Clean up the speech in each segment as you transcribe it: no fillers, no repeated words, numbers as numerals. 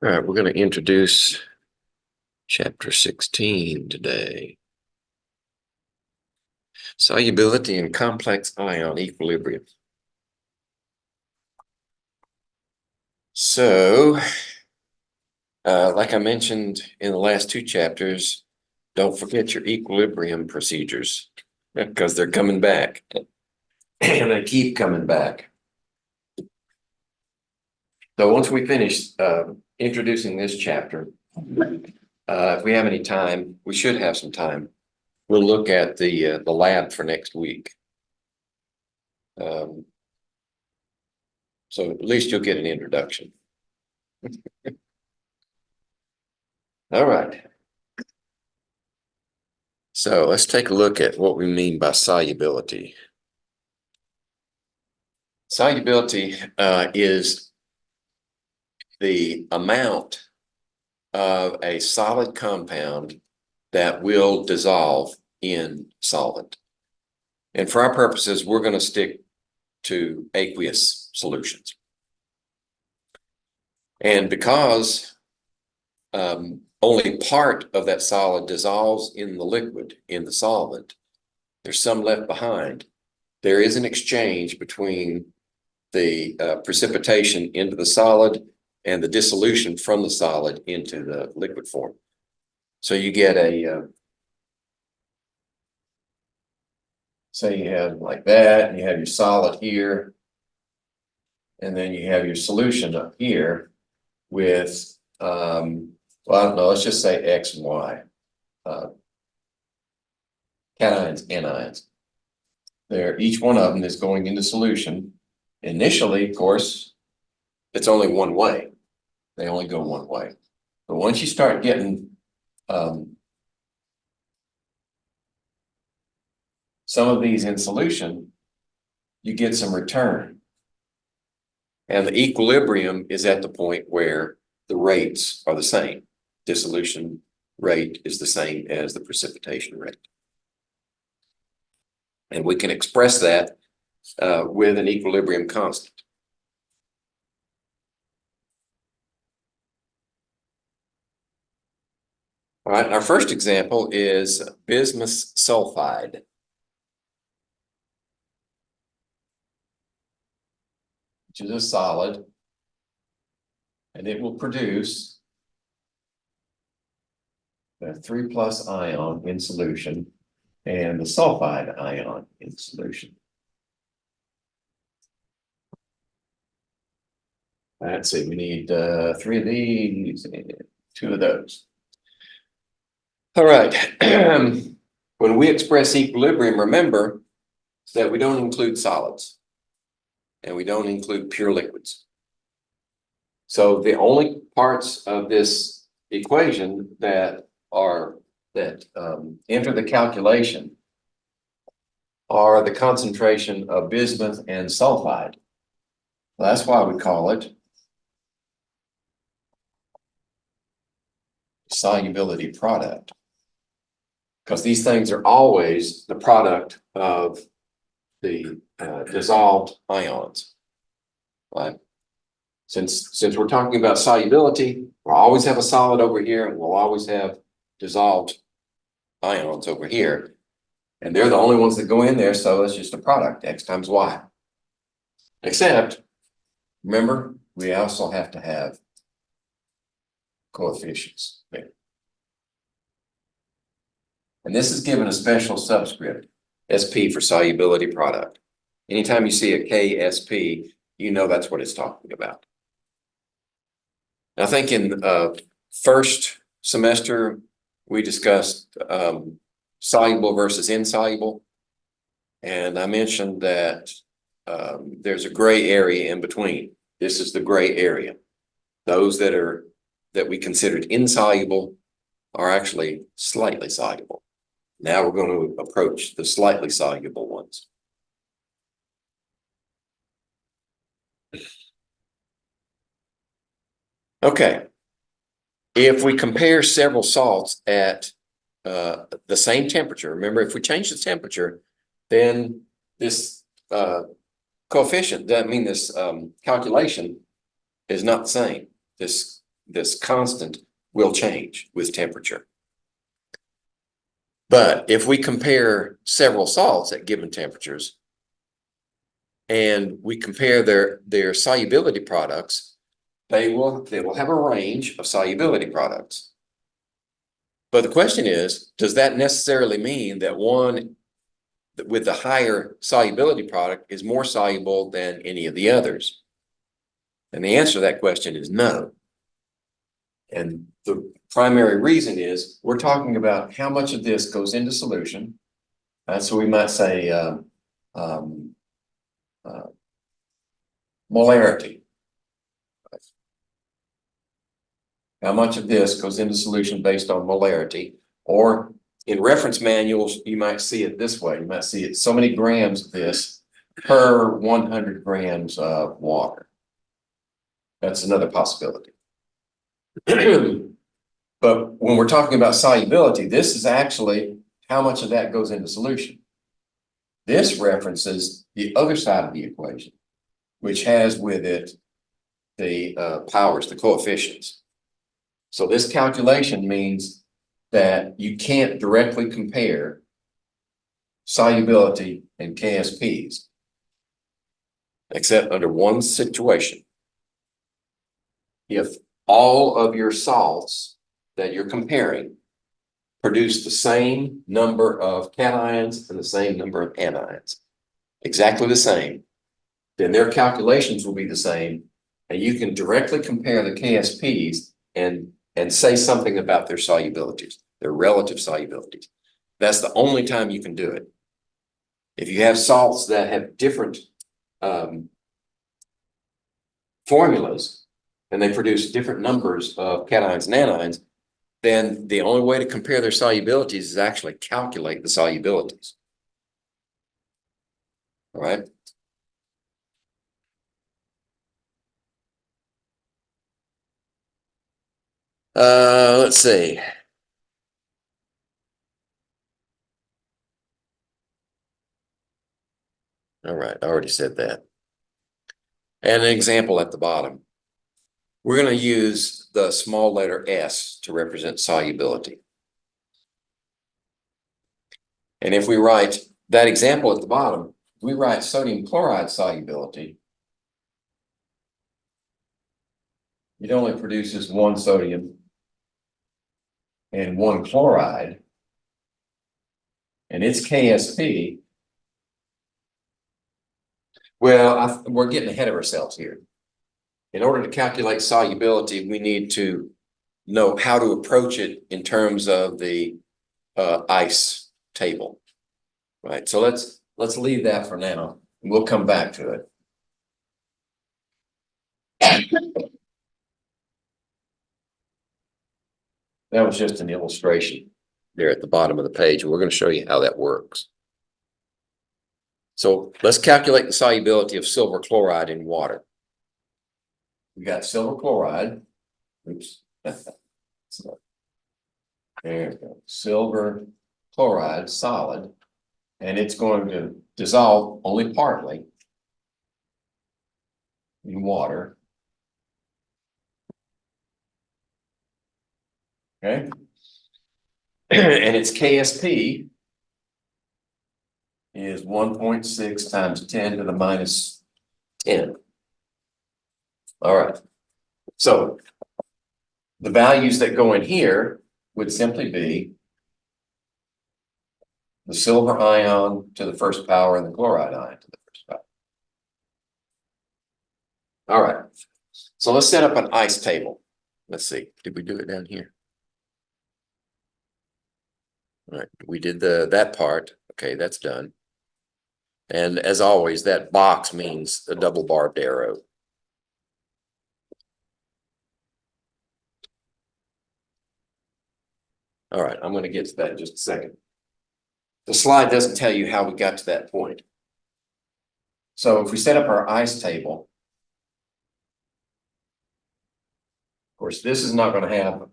All right, we're going to introduce chapter 16 today. Solubility in complex ion equilibrium. So, like I mentioned in the last two chapters, don't forget your equilibrium procedures because they're coming back and they keep coming back. So once we finish introducing this chapter, if we have any time, we should have some time, we'll look at the lab for next week. So at least you'll get an introduction. All right. So let's take a look at what we mean by solubility. Solubility is the amount of a solid compound that will dissolve in solvent. And for our purposes, we're going to stick to aqueous solutions. And because only part of that solid dissolves in the liquid, in the solvent, there's some left behind. There is an exchange between the precipitation into the solid and the dissolution from the solid into the liquid form. So you get a, say you have like that, and you have your solid here, and then you have your solution up here with, well, I don't know, let's just say X and Y, cations, anions. There, each one of them is going into solution. Initially, of course, it's only one way. They only go one way. But once you start getting some of these in solution, you get some return. And the equilibrium is at the point where the rates are the same. Dissolution rate is the same as the precipitation rate. And we can express that with an equilibrium constant. All right, our first example is bismuth sulfide. Which is a solid, and it will produce the 3+ ion in solution and the sulfide ion in solution. Let's see, we need 3 of these and 2 of those. All right, when we express equilibrium, remember that we don't include solids and we don't include pure liquids. So the only parts of this equation that enter the calculation are the concentration of bismuth and sulfide. That's why we call it solubility product, because these things are always the product of the dissolved ions, right? Since we're talking about solubility, we'll always have a solid over here, and we'll always have dissolved ions over here, and they're the only ones that go in there. So it's just a product, X times Y. Except, remember, we also have to have coefficients there. And this is given a special subscript, SP, for solubility product. Anytime you see a KSP, you know that's what it's talking about. I think in first semester, we discussed soluble versus insoluble. And I mentioned that there's a gray area in between. This is the gray area. Those that we considered insoluble are actually slightly soluble. Now we're going to approach the slightly soluble ones. Okay. If we compare several salts at the same temperature, remember, if we change the temperature, then this coefficient, that mean this calculation is not the same. This this constant will change with temperature. But if we compare several salts at given temperatures and we compare their solubility products, they will have a range of solubility products. But the question is, does that necessarily mean that one with the higher solubility product is more soluble than any of the others? And the answer to that question is no. And the primary reason is we're talking about how much of this goes into solution. So we might say molarity. How much of this goes into solution based on molarity, or in reference manuals, you might see it this way. You might see it so many grams of this per 100 grams of water. That's another possibility. But when we're talking about solubility, this is actually how much of that goes into solution. This references the other side of the equation, which has with it the powers, the coefficients. So this calculation means that you can't directly compare solubility and KSPs, except under one situation. If all of your salts that you're comparing produce the same number of cations and the same number of anions, exactly the same, then their calculations will be the same, and you can directly compare the KSPs and say something about their solubilities, their relative solubilities. That's the only time you can do it. If you have salts that have different formulas and they produce different numbers of cations and anions, then the only way to compare their solubilities is actually calculate the solubilities. All right. Let's see. All right, I already said that. And an example at the bottom. We're going to use the small letter S to represent solubility. And if we write that example at the bottom, we write sodium chloride solubility, it only produces one sodium and one chloride, and its KSP. Well, we're getting ahead of ourselves here. In order to calculate solubility, we need to know how to approach it in terms of the ice table, right? So let's leave that for now, and we'll come back to it. That was just an illustration there at the bottom of the page, and we're going to show you how that works. So let's calculate the solubility of silver chloride in water. We got silver chloride. Oops. So, there we go. Silver chloride, solid, and it's going to dissolve only partly in water. Okay. And its KSP is 1.6 times 10 to the minus 10. All right. So the values that go in here would simply be the silver ion to the first power and the chloride ion to the first power. All right. So let's set up an ice table. Let's see. Did we do it down here? All right. We did that part. Okay, that's done. And as always, that box means a double barbed arrow. All right, I'm going to get to that in just a second. The slide doesn't tell you how we got to that point. So if we set up our ice table, of course, this is not going to have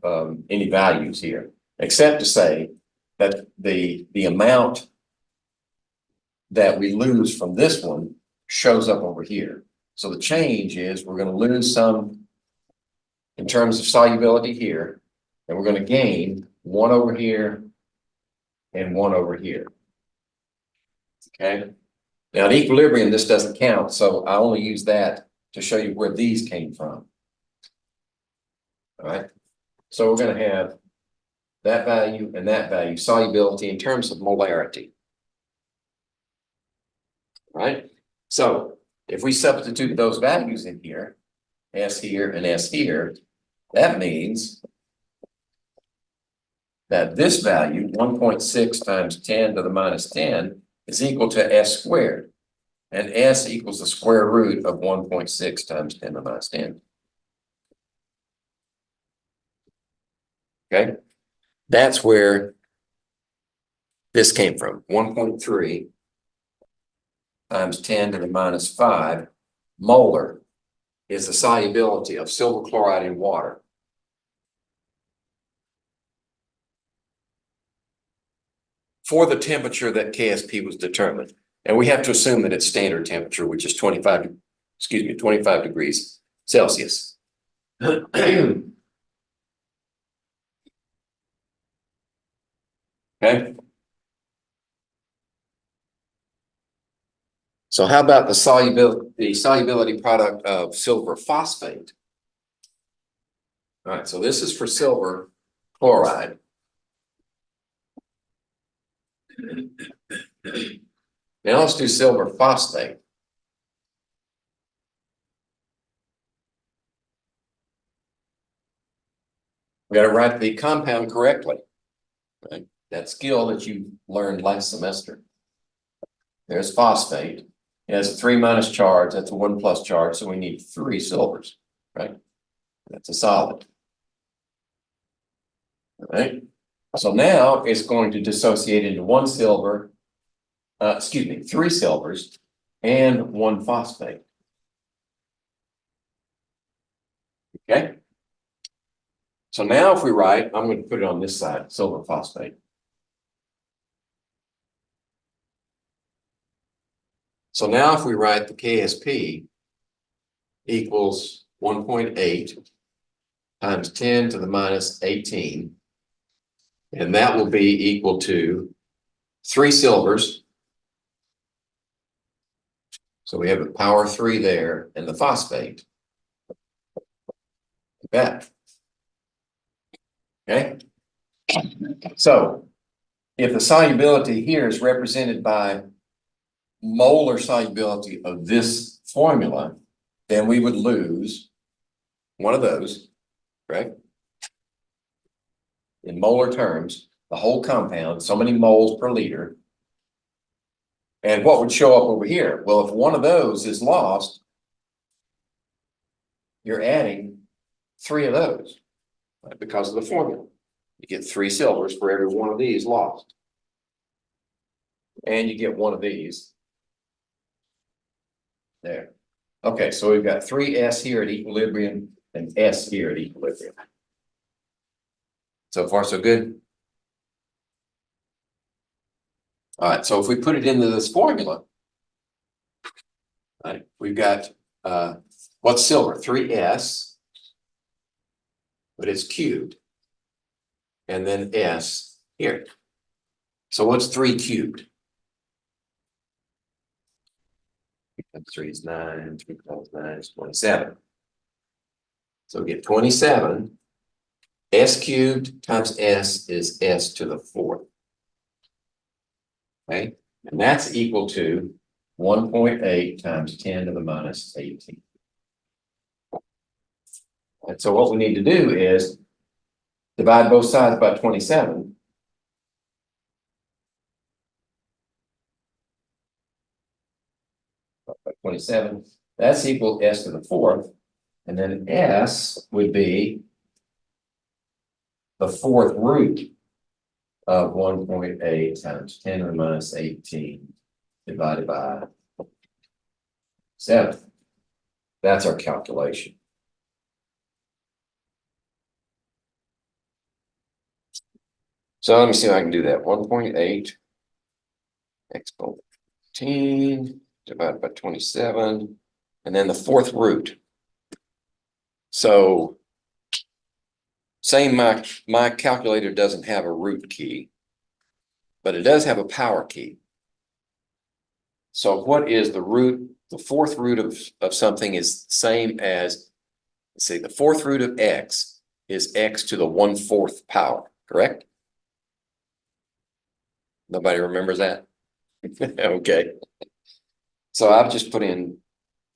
any values here, except to say that the amount that we lose from this one shows up over here. So the change is we're going to lose some in terms of solubility here, and we're going to gain 1 over here and 1 over here. Okay. Now, in equilibrium, this doesn't count, so I only use that to show you where these came from. All right. So we're going to have that value and that value, solubility in terms of molarity. Right? So if we substitute those values in here, S here and S here, that means that this value, 1.6 times 10 to the minus 10, is equal to S squared. And S equals the square root of 1.6 times 10 to the minus 10. Okay? That's where this came from. 1.3 times 10 to the minus 5 molar is the solubility of silver chloride in water. For the temperature that KSP was determined. And we have to assume that it's standard temperature, which is 25 degrees Celsius. Okay. So how about the solubility product of silver phosphate? All right, so this is for silver chloride. Now let's do silver phosphate. We got to write the compound correctly. Right? That skill that you learned last semester. There's phosphate. It has a 3 minus charge. That's a 1 plus charge. So we need 3 silvers, right? That's a solid. All right. So now it's going to dissociate into 1 silver, 3 silvers and 1 phosphate. Okay. So now if we write, I'm going to put it on this side, silver phosphate. So now if we write the KSP equals 1.8 times 10 to the minus 18, and that will be equal to 3 silvers. So we have a power 3 there, and the phosphate. Like that. Okay. So if the solubility here is represented by molar solubility of this formula, then we would lose one of those, right? In molar terms, the whole compound, so many moles per liter. And what would show up over here? Well, if one of those is lost, you're adding 3 of those, right? Because of the formula. You get 3 silvers for every one of these lost. And you get 1 of these. There. Okay, so we've got 3S here at equilibrium and S here at equilibrium. So far, so good. All right, so if we put it into this formula, right, we've got what's silver? 3S, but it's cubed. And then S here. So what's 3 cubed? 3 is 9, 3 times 9 is 27. So we get 27. S cubed times S is S to the 4th. Okay, and that's equal to 1.8 times 10 to the minus 18. And so what we need to do is divide both sides by 27. By 27, that's equal to S to the 4th. And then S would be the 4th root of 1.8 times 10 to the minus 18 divided by 7. That's our calculation. So let me see if I can do that. 1.8 exponent 15 divided by 27, and then the 4th root. So Saying my calculator doesn't have a root key, but it does have a power key. So what is the root? The fourth root of something is the same as, let's see, the fourth root of x is x to the 1/4 power, correct? Nobody remembers that? Okay. So I've just put in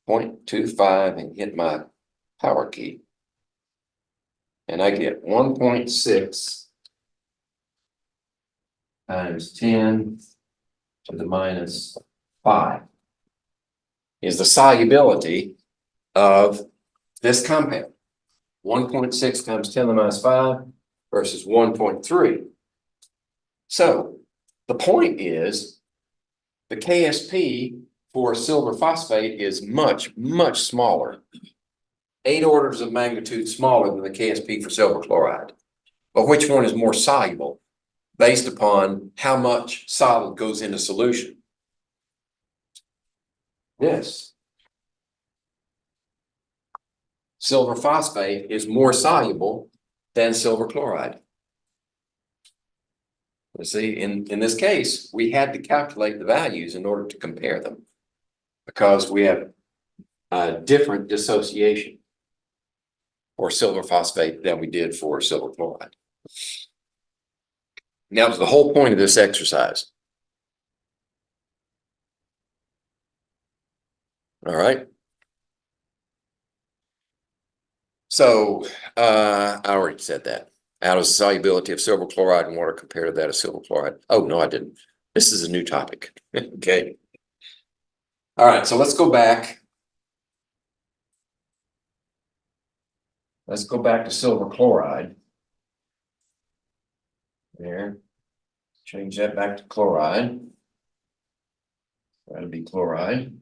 0.25 and hit my power key. And I get 1.6 times 10 to the minus 5 is the solubility of this compound. 1.6 times 10 to the minus 5 versus 1.3. So the point is the KSP for silver phosphate is much, much smaller. 8 orders of magnitude smaller than the KSP for silver chloride. But which one is more soluble based upon how much solid goes into solution? This. Silver phosphate is more soluble than silver chloride. You see, in this case, we had to calculate the values in order to compare them because we have a different dissociation for silver phosphate than we did for silver chloride. Now, the whole point of this exercise. All right. So I already said that. How does the solubility of silver chloride in water compare to that of silver chloride? Oh, no, I didn't. This is a new topic. Okay. All right, so let's go back. Let's go back to silver chloride. There. Change that back to chloride. That'll be chloride.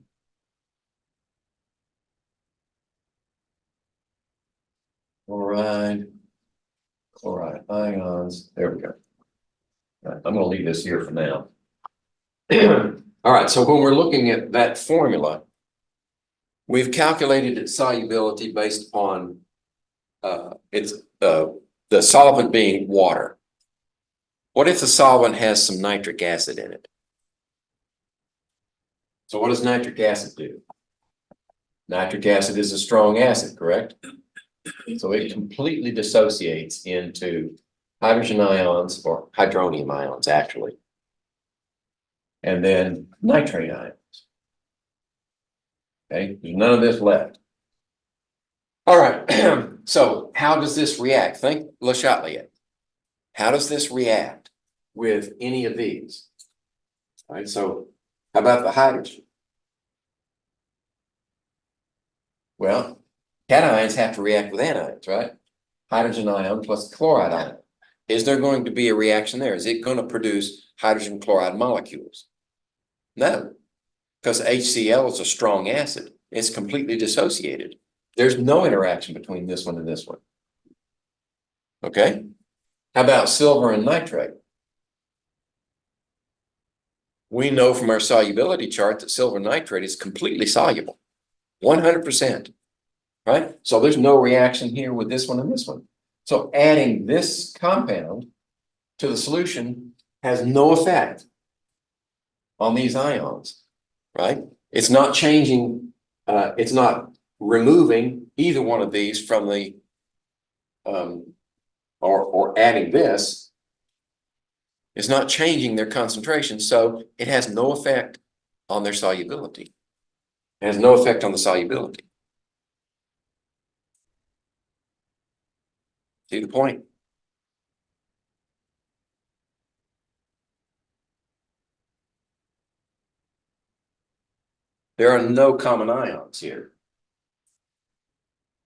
Chloride ions. There we go. All right, I'm going to leave this here for now. All right, so when we're looking at that formula, we've calculated its solubility based upon the solvent being water. What if the solvent has some nitric acid in it? So what does nitric acid do? Nitric acid is a strong acid, correct? So it completely dissociates into hydrogen ions, or hydronium ions, actually, and then nitrate ions. Okay, there's none of this left. All right, so how does this react? Think Le Chatelier. How does this react with any of these? All right, so how about the hydrogen? Well, cations have to react with anions, right? Hydrogen ion plus chloride ion. Is there going to be a reaction there? Is it going to produce hydrogen chloride molecules? No, because HCl is a strong acid. It's completely dissociated. There's no interaction between this one and this one. Okay. How about silver and nitrate? We know from our solubility chart that silver nitrate is completely soluble, 100%. Right? So there's no reaction here with this one and this one. So adding this compound to the solution has no effect on these ions, right? It's not changing, it's not removing either one of these from the, or adding this. It's not changing their concentration, so it has no effect on their solubility. It has no effect on the solubility. See the point? There are no common ions here.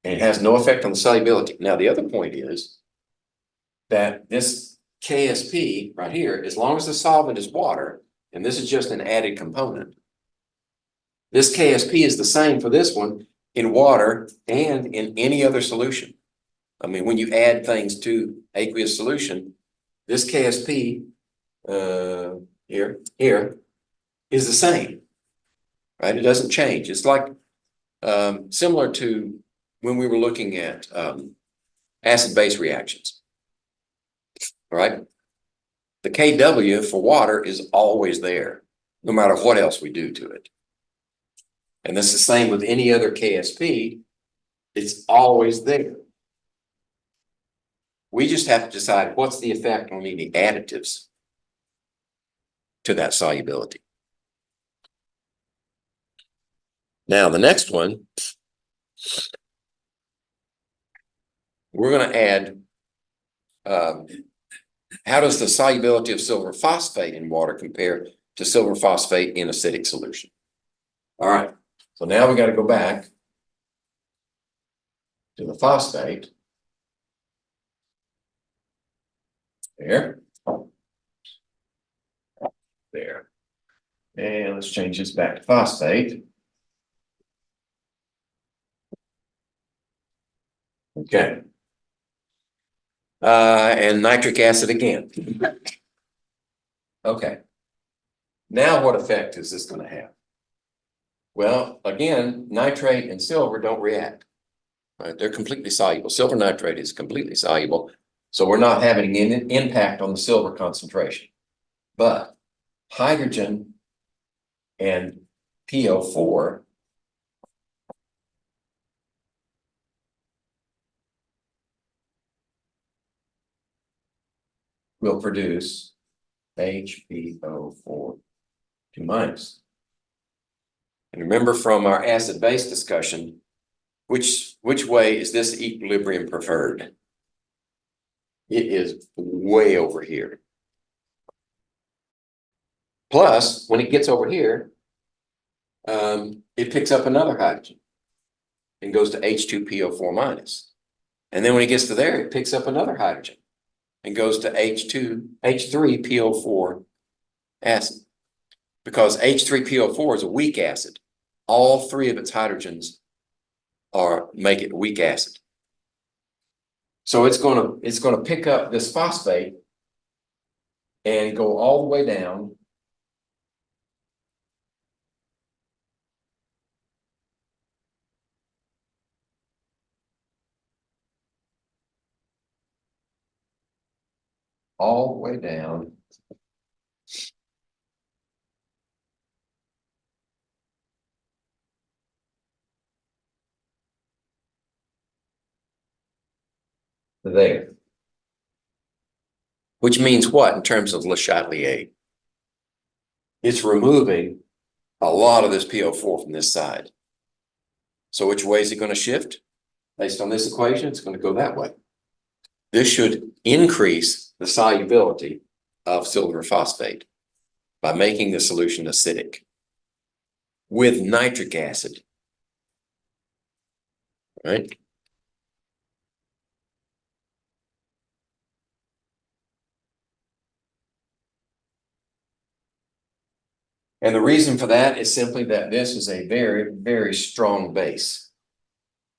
And it has no effect on the solubility. Now, the other point is that this KSP right here, as long as the solvent is water, and this is just an added component, this KSP is the same for this one in water and in any other solution. I mean, when you add things to aqueous solution, this KSP here is the same, right? It doesn't change. It's like similar to when we were looking at acid-base reactions. All right? The Kw for water is always there, no matter what else we do to it. And this is the same with any other KSP. It's always there. We just have to decide what's the effect on any additives to that solubility. Now, the next one, we're going to add, how does the solubility of silver phosphate in water compare to silver phosphate in acidic solution? All right, so now we got to go back to the phosphate. There. There. And let's change this back to phosphate. Okay. And nitric acid again. Okay. Now what effect is this going to have? Well, again, nitrate and silver don't react. Right? They're completely soluble. Silver nitrate is completely soluble. So we're not having an impact on the silver concentration. But hydrogen and PO4 will produce HPO4 2-. And remember from our acid-base discussion, which way is this equilibrium preferred? It is way over here. Plus, when it gets over here, it picks up another hydrogen and goes to H2PO4-. And then when it gets to there, it picks up another hydrogen and goes to H3PO4 acid. Because H3PO4 is a weak acid. All three of its hydrogens make it weak acid. So it's gonna pick up this phosphate and go all the way down there. Which means what in terms of Le Chatelier? It's removing a lot of this PO4 from this side. So which way is it going to shift? Based on this equation, it's going to go that way. This should increase the solubility of silver phosphate by making the solution acidic with nitric acid. Right? And the reason for that is simply that this is a very, very strong base.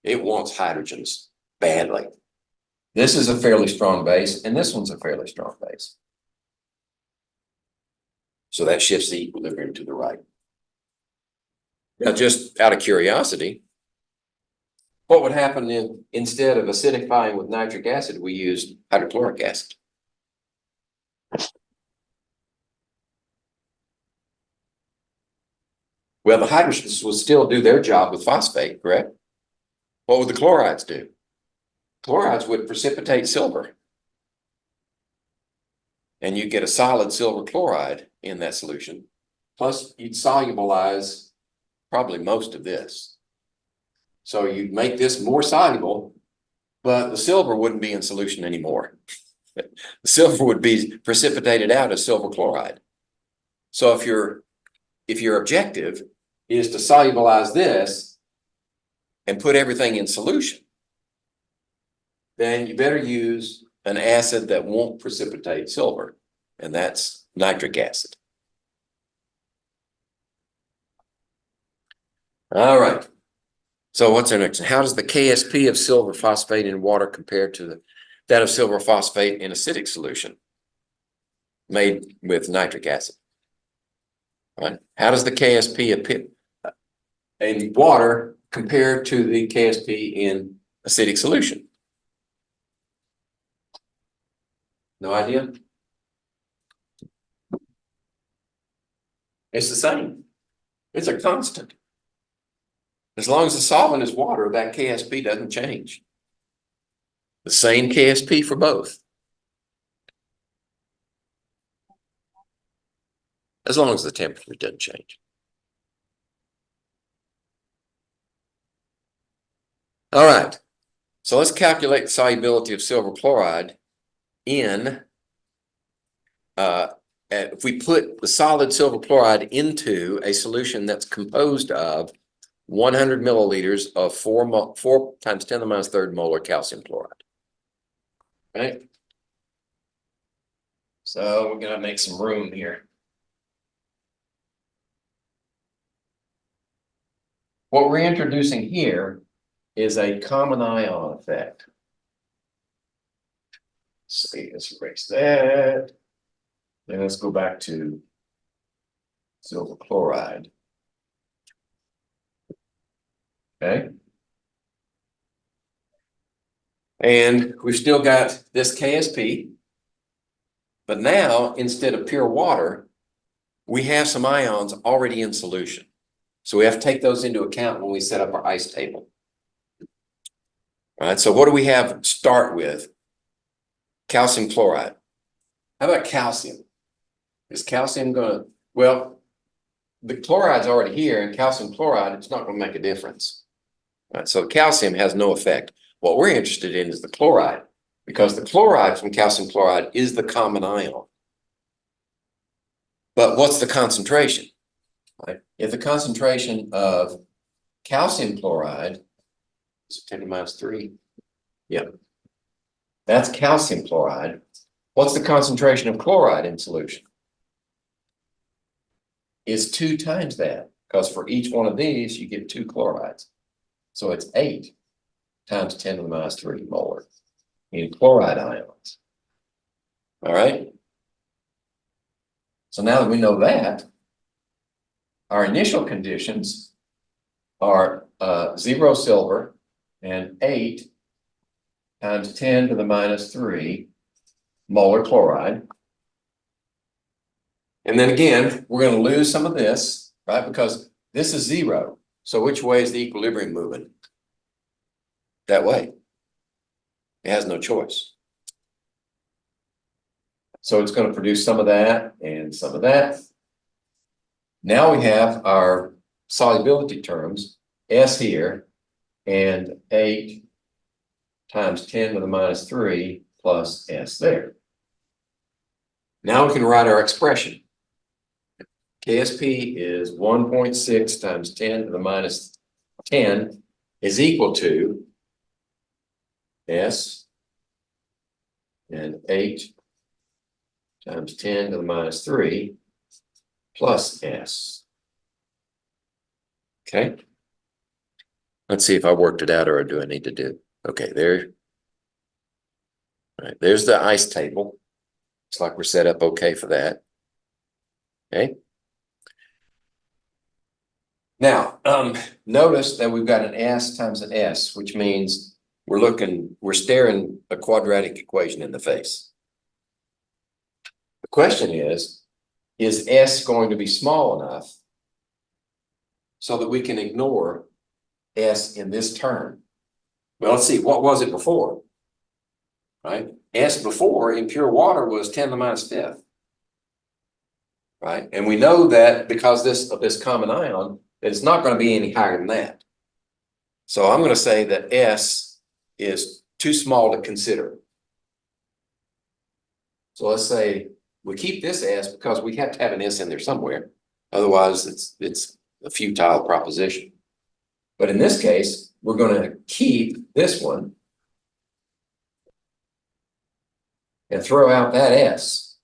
It wants hydrogens badly. This is a fairly strong base, and this one's a fairly strong base. So that shifts the equilibrium to the right. Now, just out of curiosity, what would happen if instead of acidifying with nitric acid, we used hydrochloric acid? Well, the hydrogens will still do their job with phosphate, correct? What would the chlorides do? Chlorides would precipitate silver. And you get a solid silver chloride in that solution. Plus, you'd solubilize probably most of this. So you'd make this more soluble, but the silver wouldn't be in solution anymore. The silver would be precipitated out as silver chloride. So if your objective is to solubilize this and put everything in solution, then you better use an acid that won't precipitate silver, and that's nitric acid. All right. So what's our next? How does the KSP of silver phosphate in water compare to that of silver phosphate in acidic solution made with nitric acid? Right? How does the KSP in water compare to the KSP in acidic solution? No idea? It's the same. It's a constant. As long as the solvent is water, that KSP doesn't change. The same KSP for both. As long as the temperature doesn't change. All right. So let's calculate the solubility of silver chloride in, if we put the solid silver chloride into a solution that's composed of 100 milliliters of 4 times 10 to the minus third molar calcium chloride. Right? So we're going to make some room here. What we're introducing here is a common ion effect. Let's see, let's erase that. Then let's go back to silver chloride. Okay. And we've still got this KSP, but now instead of pure water, we have some ions already in solution. So we have to take those into account when we set up our ice table. All right, so what do we have to start with? Calcium chloride. How about calcium? Is calcium going to, well, the chloride's already here, and calcium chloride, it's not going to make a difference. All right, so calcium has no effect. What we're interested in is the chloride, because the chloride from calcium chloride is the common ion. But what's the concentration? Right? If the concentration of calcium chloride is 10 to the minus 3, yeah, that's calcium chloride. What's the concentration of chloride in solution? It's 2 times that, because for each one of these, you get 2 chlorides. So it's 8 times 10 to the minus 3 molar in chloride ions. All right. So now that we know that, our initial conditions are 0 silver and 8 times 10 to the minus 3 molar chloride. And then again, we're going to lose some of this, right? Because this is 0. So which way is the equilibrium moving? That way. It has no choice. So it's going to produce some of that and some of that. Now we have our solubility terms, S here, and 8 times 10 to the minus 3 plus S there. Now we can write our expression. KSP is 1.6 times 10 to the minus 10 is equal to S and 8 times 10 to the minus 3 plus S. Okay. Let's see if I worked it out or do I need to do. Okay, there. All right, there's the ice table. Looks like we're set up okay for that. Okay. Now, notice that we've got an S times an S, which means we're staring a quadratic equation in the face. The question is S going to be small enough so that we can ignore S in this term? Well, let's see, what was it before? Right? S before in pure water was 10 to the minus 5th. Right? And we know that because of this common ion, it's not going to be any higher than that. So I'm going to say that S is too small to consider. So let's say we keep this S because we have to have an S in there somewhere. Otherwise, it's a futile proposition. But in this case, we're going to keep this one and throw out that S.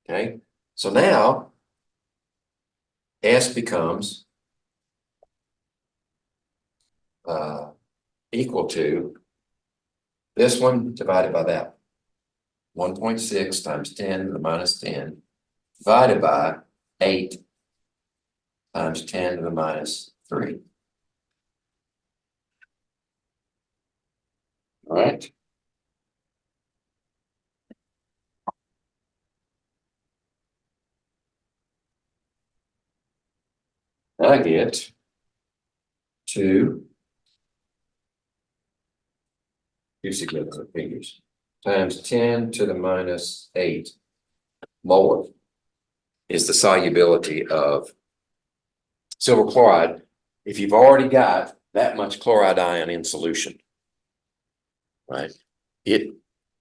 Okay, so now S becomes equal to this one divided by that. 1.6 times 10 to the minus 10 divided by 8 times 10 to the minus 3. All right. I get 2 significant figures times 10 to the minus 8 molar is the solubility of silver chloride if you've already got that much chloride ion in solution, right? It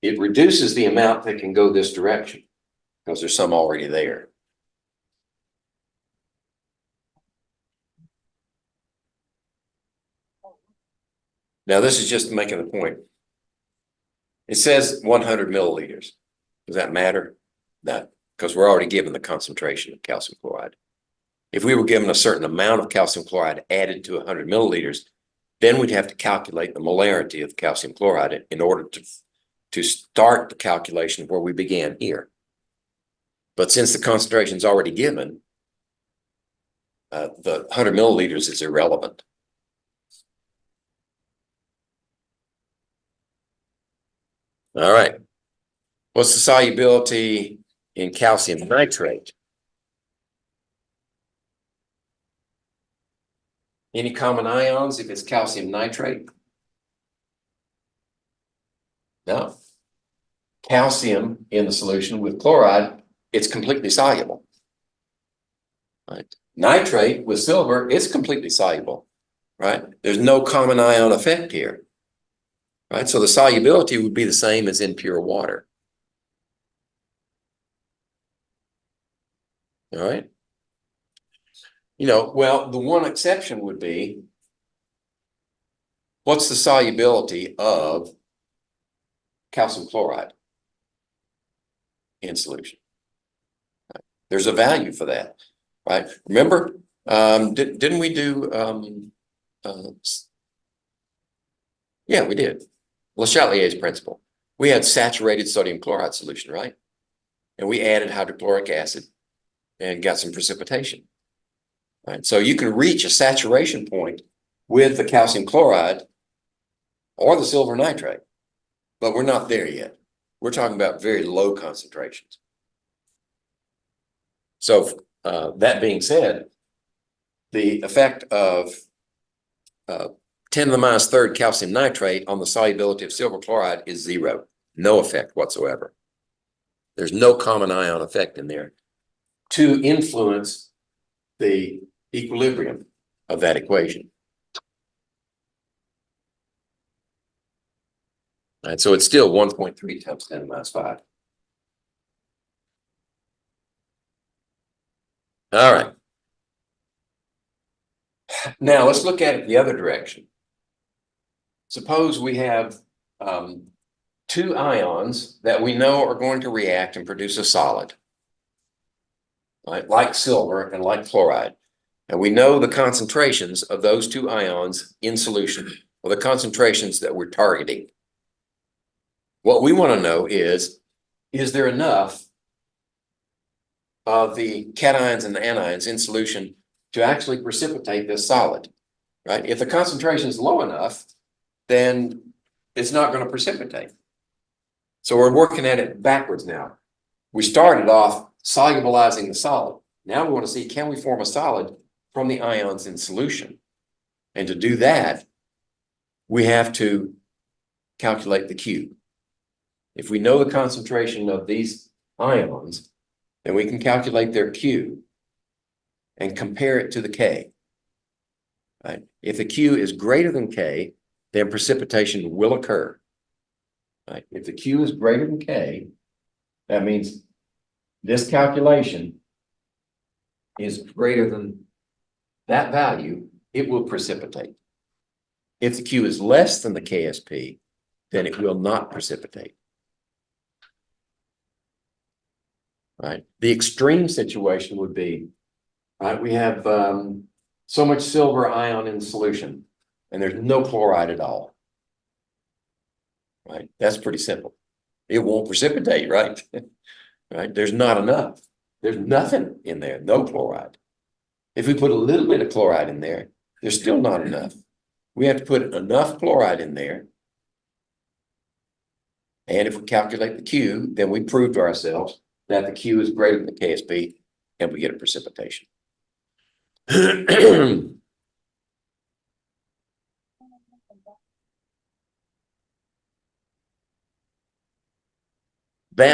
reduces the amount that can go this direction because there's some already there. Now, this is just making the point. It says 100 milliliters. Does that matter? No, because we're already given the concentration of calcium chloride. If we were given a certain amount of calcium chloride added to 100 milliliters, then we'd have to calculate the molarity of calcium chloride in order to start the calculation where we began here. But since the concentration is already given, the 100 milliliters is irrelevant. All right. What's the solubility in calcium nitrate? Any common ions if it's calcium nitrate? No. Calcium in the solution with chloride, it's completely soluble. Right. Nitrate with silver, it's completely soluble. Right. There's no common ion effect here. Right. So the solubility would be the same as in pure water. All right. You know, well, the one exception would be, what's the solubility of calcium chloride in solution? Right. There's a value for that, right? Remember, didn't we do, yeah, we did. Le Chatelier's principle. We had saturated sodium chloride solution, right? And we added hydrochloric acid and got some precipitation. Right? So you can reach a saturation point with the calcium chloride or the silver nitrate, but we're not there yet. We're talking about very low concentrations. So that being said, the effect of 10 to the minus third calcium nitrate on the solubility of silver chloride is 0. No effect whatsoever. There's no common ion effect in there to influence the equilibrium of that equation. And so it's still 1.3 times 10 to the minus 5. All right. Now let's look at it the other direction. Suppose we have 2 ions that we know are going to react and produce a solid, right? Like silver and like chloride. And we know the concentrations of those 2 ions in solution, or the concentrations that we're targeting. What we want to know is there enough of the cations and the anions in solution to actually precipitate this solid, right? If the concentration is low enough, then it's not going to precipitate. So we're working at it backwards now. We started off solubilizing the solid. Now we want to see, can we form a solid from the ions in solution? And to do that, we have to calculate the Q. If we know the concentration of these ions, then we can calculate their Q and compare it to the K. Right? If the Q is greater than K, then precipitation will occur. Right? If the Q is greater than K, that means this calculation is greater than that value, it will precipitate. If the Q is less than the KSP, then it will not precipitate. Right? The extreme situation would be, right, we have so much silver ion in solution and there's no chloride at all. Right? That's pretty simple. It won't precipitate, right? Right? There's not enough. There's nothing in there, no chloride. If we put a little bit of chloride in there, there's still not enough. We have to put enough chloride in there. And if we calculate the Q, then we prove to ourselves that the Q is greater than the KSP and we get a precipitation. That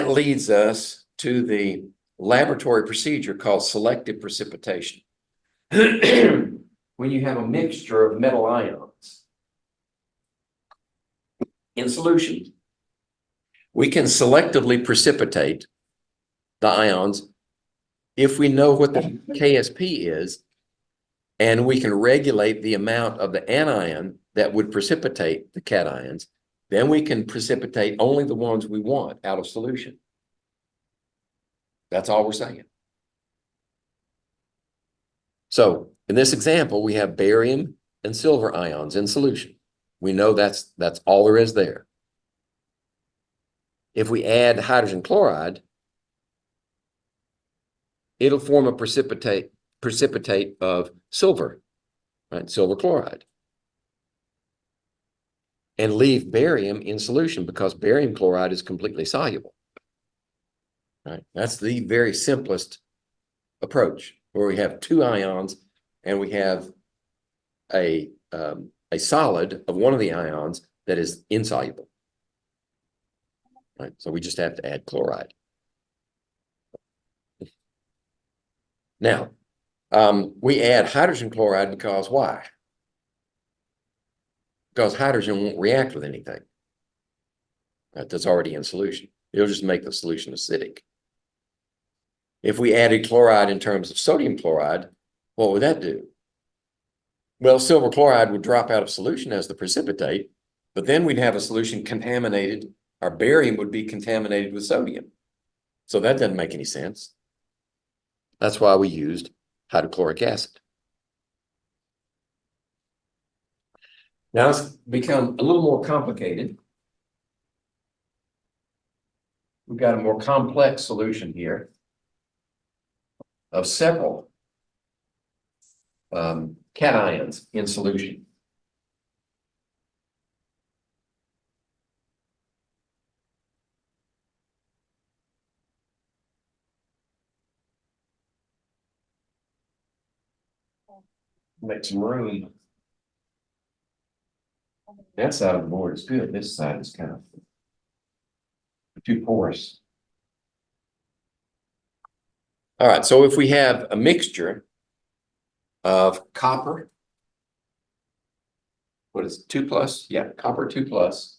leads us to the laboratory procedure called selective precipitation. When you have a mixture of metal ions in solution, we can selectively precipitate the ions if we know what the KSP is, and we can regulate the amount of the anion that would precipitate the cations. Then we can precipitate only the ones we want out of solution. That's all we're saying. So in this example, we have barium and silver ions in solution. We know that's all there is there. If we add hydrogen chloride, it'll form a precipitate of silver, right? Silver chloride. And leave barium in solution because barium chloride is completely soluble. Right? That's the very simplest approach, where we have two ions and we have a solid of one of the ions that is insoluble. Right? So we just have to add chloride. Now, we add hydrogen chloride because why? Because hydrogen won't react with anything that's already in solution. It'll just make the solution acidic. If we added chloride in terms of sodium chloride, what would that do? Well, silver chloride would drop out of solution as the precipitate, but then we'd have a solution contaminated. Our barium would be contaminated with sodium. So that doesn't make any sense. That's why we used hydrochloric acid. Now it's become a little more complicated. We've got a more complex solution here of several cations in solution. Make some room. That side of the board is good. This side is kind of too porous. All right, so if we have a mixture of copper, what is it, 2+? Yeah, copper 2+,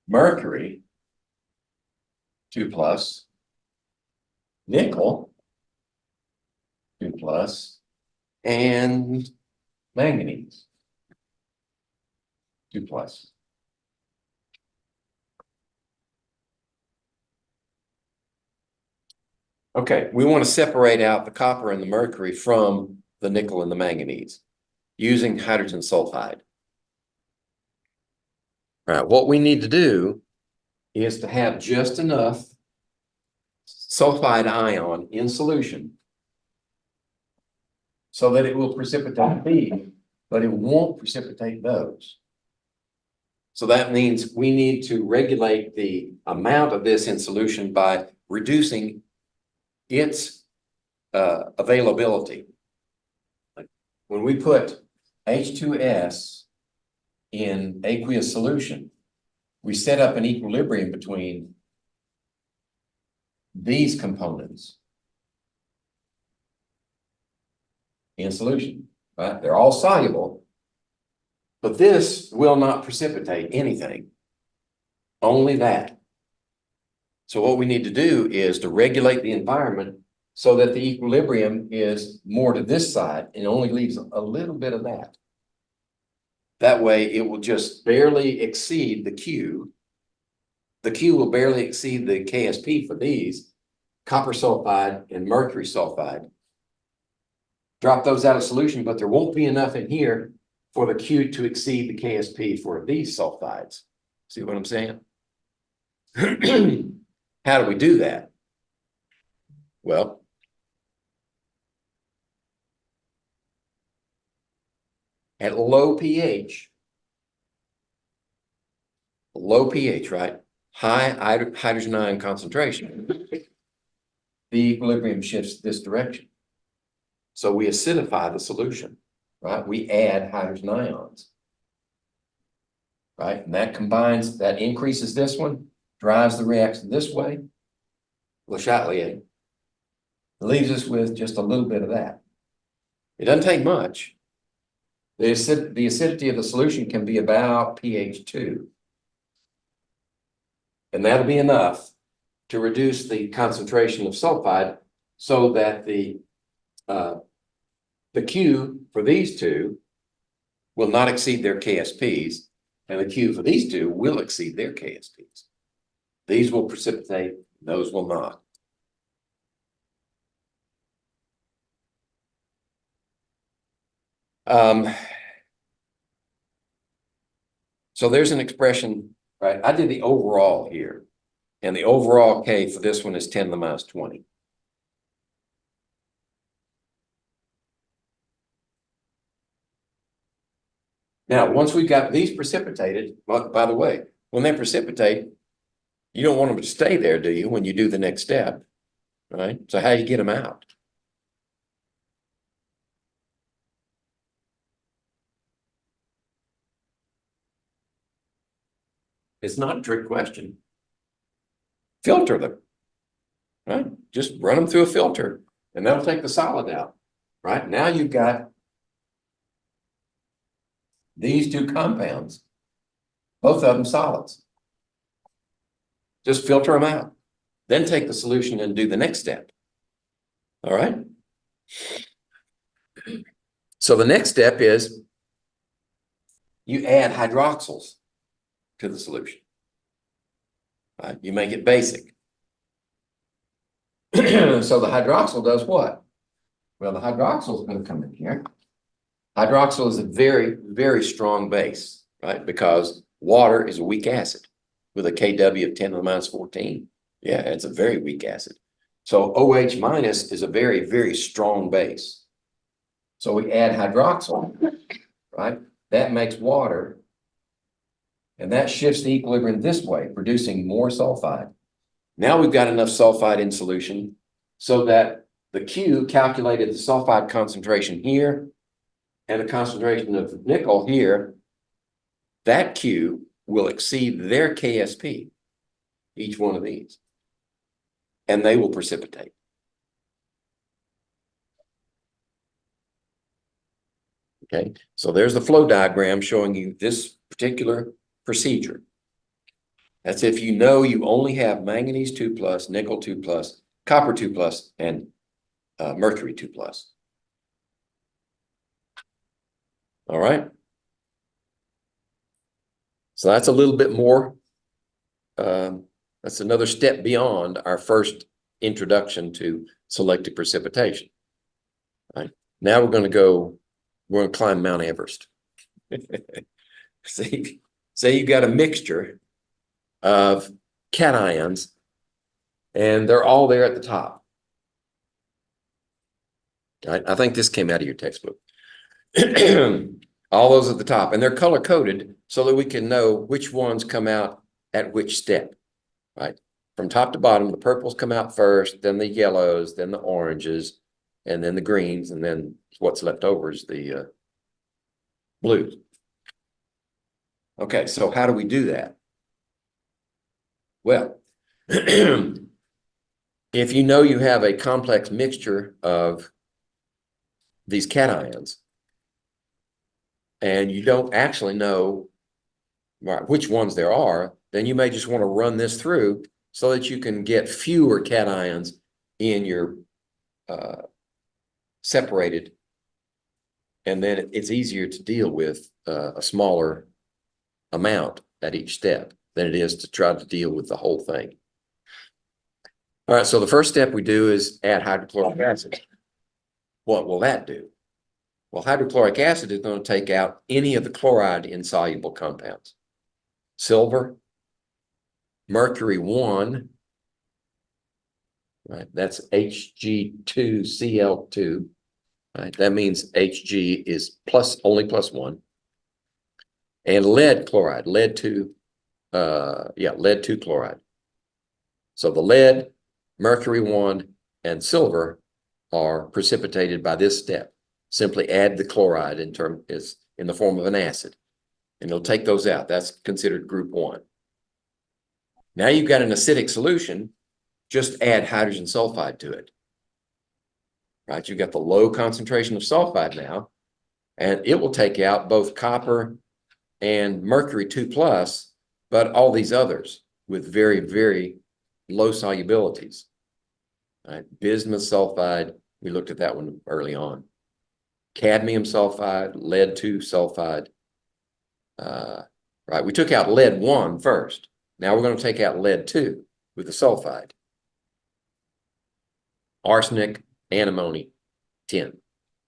mercury 2+, nickel 2+, and manganese 2+. Okay, we want to separate out the copper and the mercury from the nickel and the manganese using hydrogen sulfide. All right, what we need to do is to have just enough sulfide ion in solution so that it will precipitate these, but it won't precipitate those. So that means we need to regulate the amount of this in solution by reducing its availability. When we put H2S in aqueous solution, we set up an equilibrium between these components in solution, right? They're all soluble, but this will not precipitate anything, only that. So what we need to do is to regulate the environment so that the equilibrium is more to this side and only leaves a little bit of that. That way it will just barely exceed the Q. The Q will barely exceed the KSP for these, copper sulfide and mercury sulfide. Drop those out of solution, but there won't be enough in here for the Q to exceed the KSP for these sulfides. See what I'm saying? How do we do that? Well, at low pH, right? High hydrogen ion concentration, the equilibrium shifts this direction. So we acidify the solution, right? We add hydrogen ions, right? And that combines, that increases this one, drives the reaction this way. Le Chatelier leaves us with just a little bit of that. It doesn't take much. The acidity of the solution can be about pH 2. And that'll be enough to reduce the concentration of sulfide so that the Q for these two will not exceed their KSPs, and the Q for these two will exceed their KSPs. These will precipitate, those will not. So there's an expression, right? I did the overall here, and the overall K for this one is 10 to the minus 20. Now, once we've got these precipitated, by the way, when they precipitate, you don't want them to stay there, do you, when you do the next step, right? So how do you get them out? It's not a trick question. Filter them, right? Just run them through a filter, and that'll take the solid out, right? Now you've got these two compounds, both of them solids. Just filter them out. Then take the solution and do the next step. All right? So the next step is you add hydroxyls to the solution. Right? You make it basic. So the hydroxyl does what? Well, the hydroxyl is going to come in here. Hydroxyl is a very, very strong base, right? Because water is a weak acid with a Kw of 10 to the minus 14. Yeah, it's a very weak acid. So OH minus is a very, very strong base. So we add hydroxyl, right? That makes water, and that shifts the equilibrium this way, producing more sulfide. Now we've got enough sulfide in solution so that the Q calculated the sulfide concentration here and the concentration of nickel here. That Q will exceed their KSP, each one of these, and they will precipitate. Okay, so there's the flow diagram showing you this particular procedure. That's if you know you only have manganese 2 plus, nickel 2 plus, copper 2 plus, and mercury 2 plus. All right. So that's a little bit more. That's another step beyond our first introduction to selective precipitation. All right. Now we're going to climb Mount Everest. See, say you've got a mixture of cations, and they're all there at the top. I think this came out of your textbook. All those at the top, and they're color coded so that we can know which ones come out at which step, right? From top to bottom, the purples come out first, then the yellows, then the oranges, and then the greens, and then what's left over is the blues. Okay, so how do we do that? Well, if you know you have a complex mixture of these cations, and you don't actually know which ones there are, then you may just want to run this through so that you can get fewer cations in your separated, and then it's easier to deal with a smaller amount at each step than it is to try to deal with the whole thing. All right, so the first step we do is add hydrochloric acid. What will that do? Well, hydrochloric acid is going to take out any of the chloride insoluble compounds. Silver, mercury 1, right? That's Hg2Cl2, right? That means Hg is only plus 1. And lead chloride, lead 2 chloride. So the lead, mercury 1, and silver are precipitated by this step. Simply add the chloride in the form of an acid, and it'll take those out. That's considered group 1. Now you've got an acidic solution, just add hydrogen sulfide to it. Right, you've got the low concentration of sulfide now, and it will take out both copper and mercury 2+, but all these others with very, very low solubilities. Right, bismuth sulfide, we looked at that one early on. Cadmium sulfide, lead 2 sulfide. Right, we took out lead 1 first. Now we're going to take out lead 2 with the sulfide. Arsenic, antimony, tin.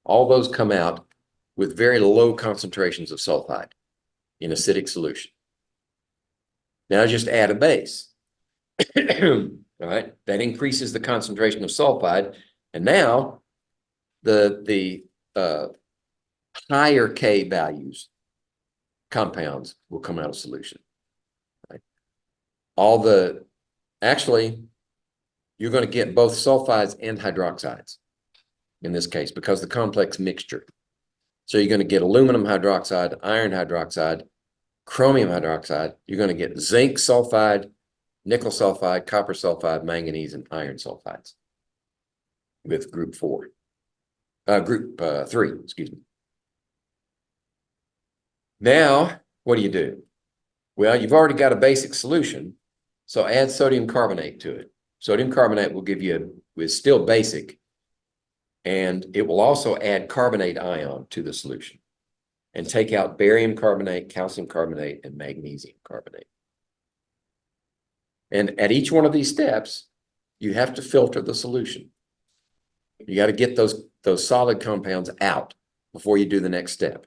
All those come out with very low concentrations of sulfide in acidic solution. Now just add a base. All right, that increases the concentration of sulfide, and now the higher K values compounds will come out of solution. Right? Actually, you're going to get both sulfides and hydroxides in this case because the complex mixture. So you're going to get aluminum hydroxide, iron hydroxide, chromium hydroxide. You're going to get zinc sulfide, nickel sulfide, copper sulfide, manganese, and iron sulfides with group 3, excuse me. Now, what do? Well, you've already got a basic solution, so add sodium carbonate to it. Sodium carbonate will give you, it's still basic, and it will also add carbonate ion to the solution and take out barium carbonate, calcium carbonate, and magnesium carbonate. And at each one of these steps, you have to filter the solution. You got to get those solid compounds out before you do the next step.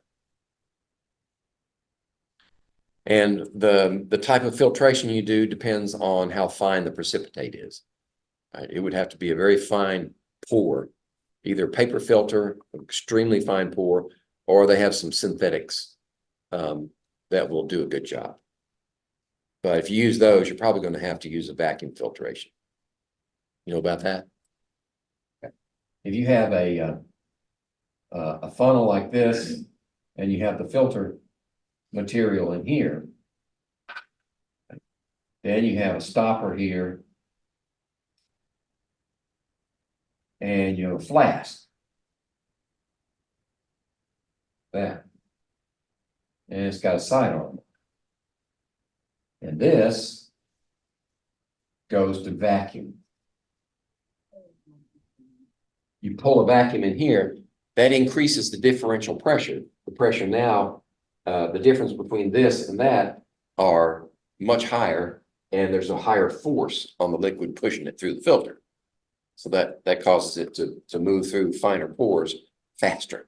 And the type of filtration you do depends on how fine the precipitate is. Right? It would have to be a very fine pour, either paper filter, extremely fine pour, or they have some synthetics that will do a good job. But if you use those, you're probably going to have to use a vacuum filtration. You know about that? Okay. If you have a funnel like this, and you have the filter material in here, then you have a stopper here, and you have a flask. That. And it's got a sidearm. And this goes to vacuum. You pull a vacuum in here, that increases the differential pressure. The pressure now, the difference between this and that are much higher, and there's a higher force on the liquid pushing it through the filter. So that causes it to move through finer pores faster.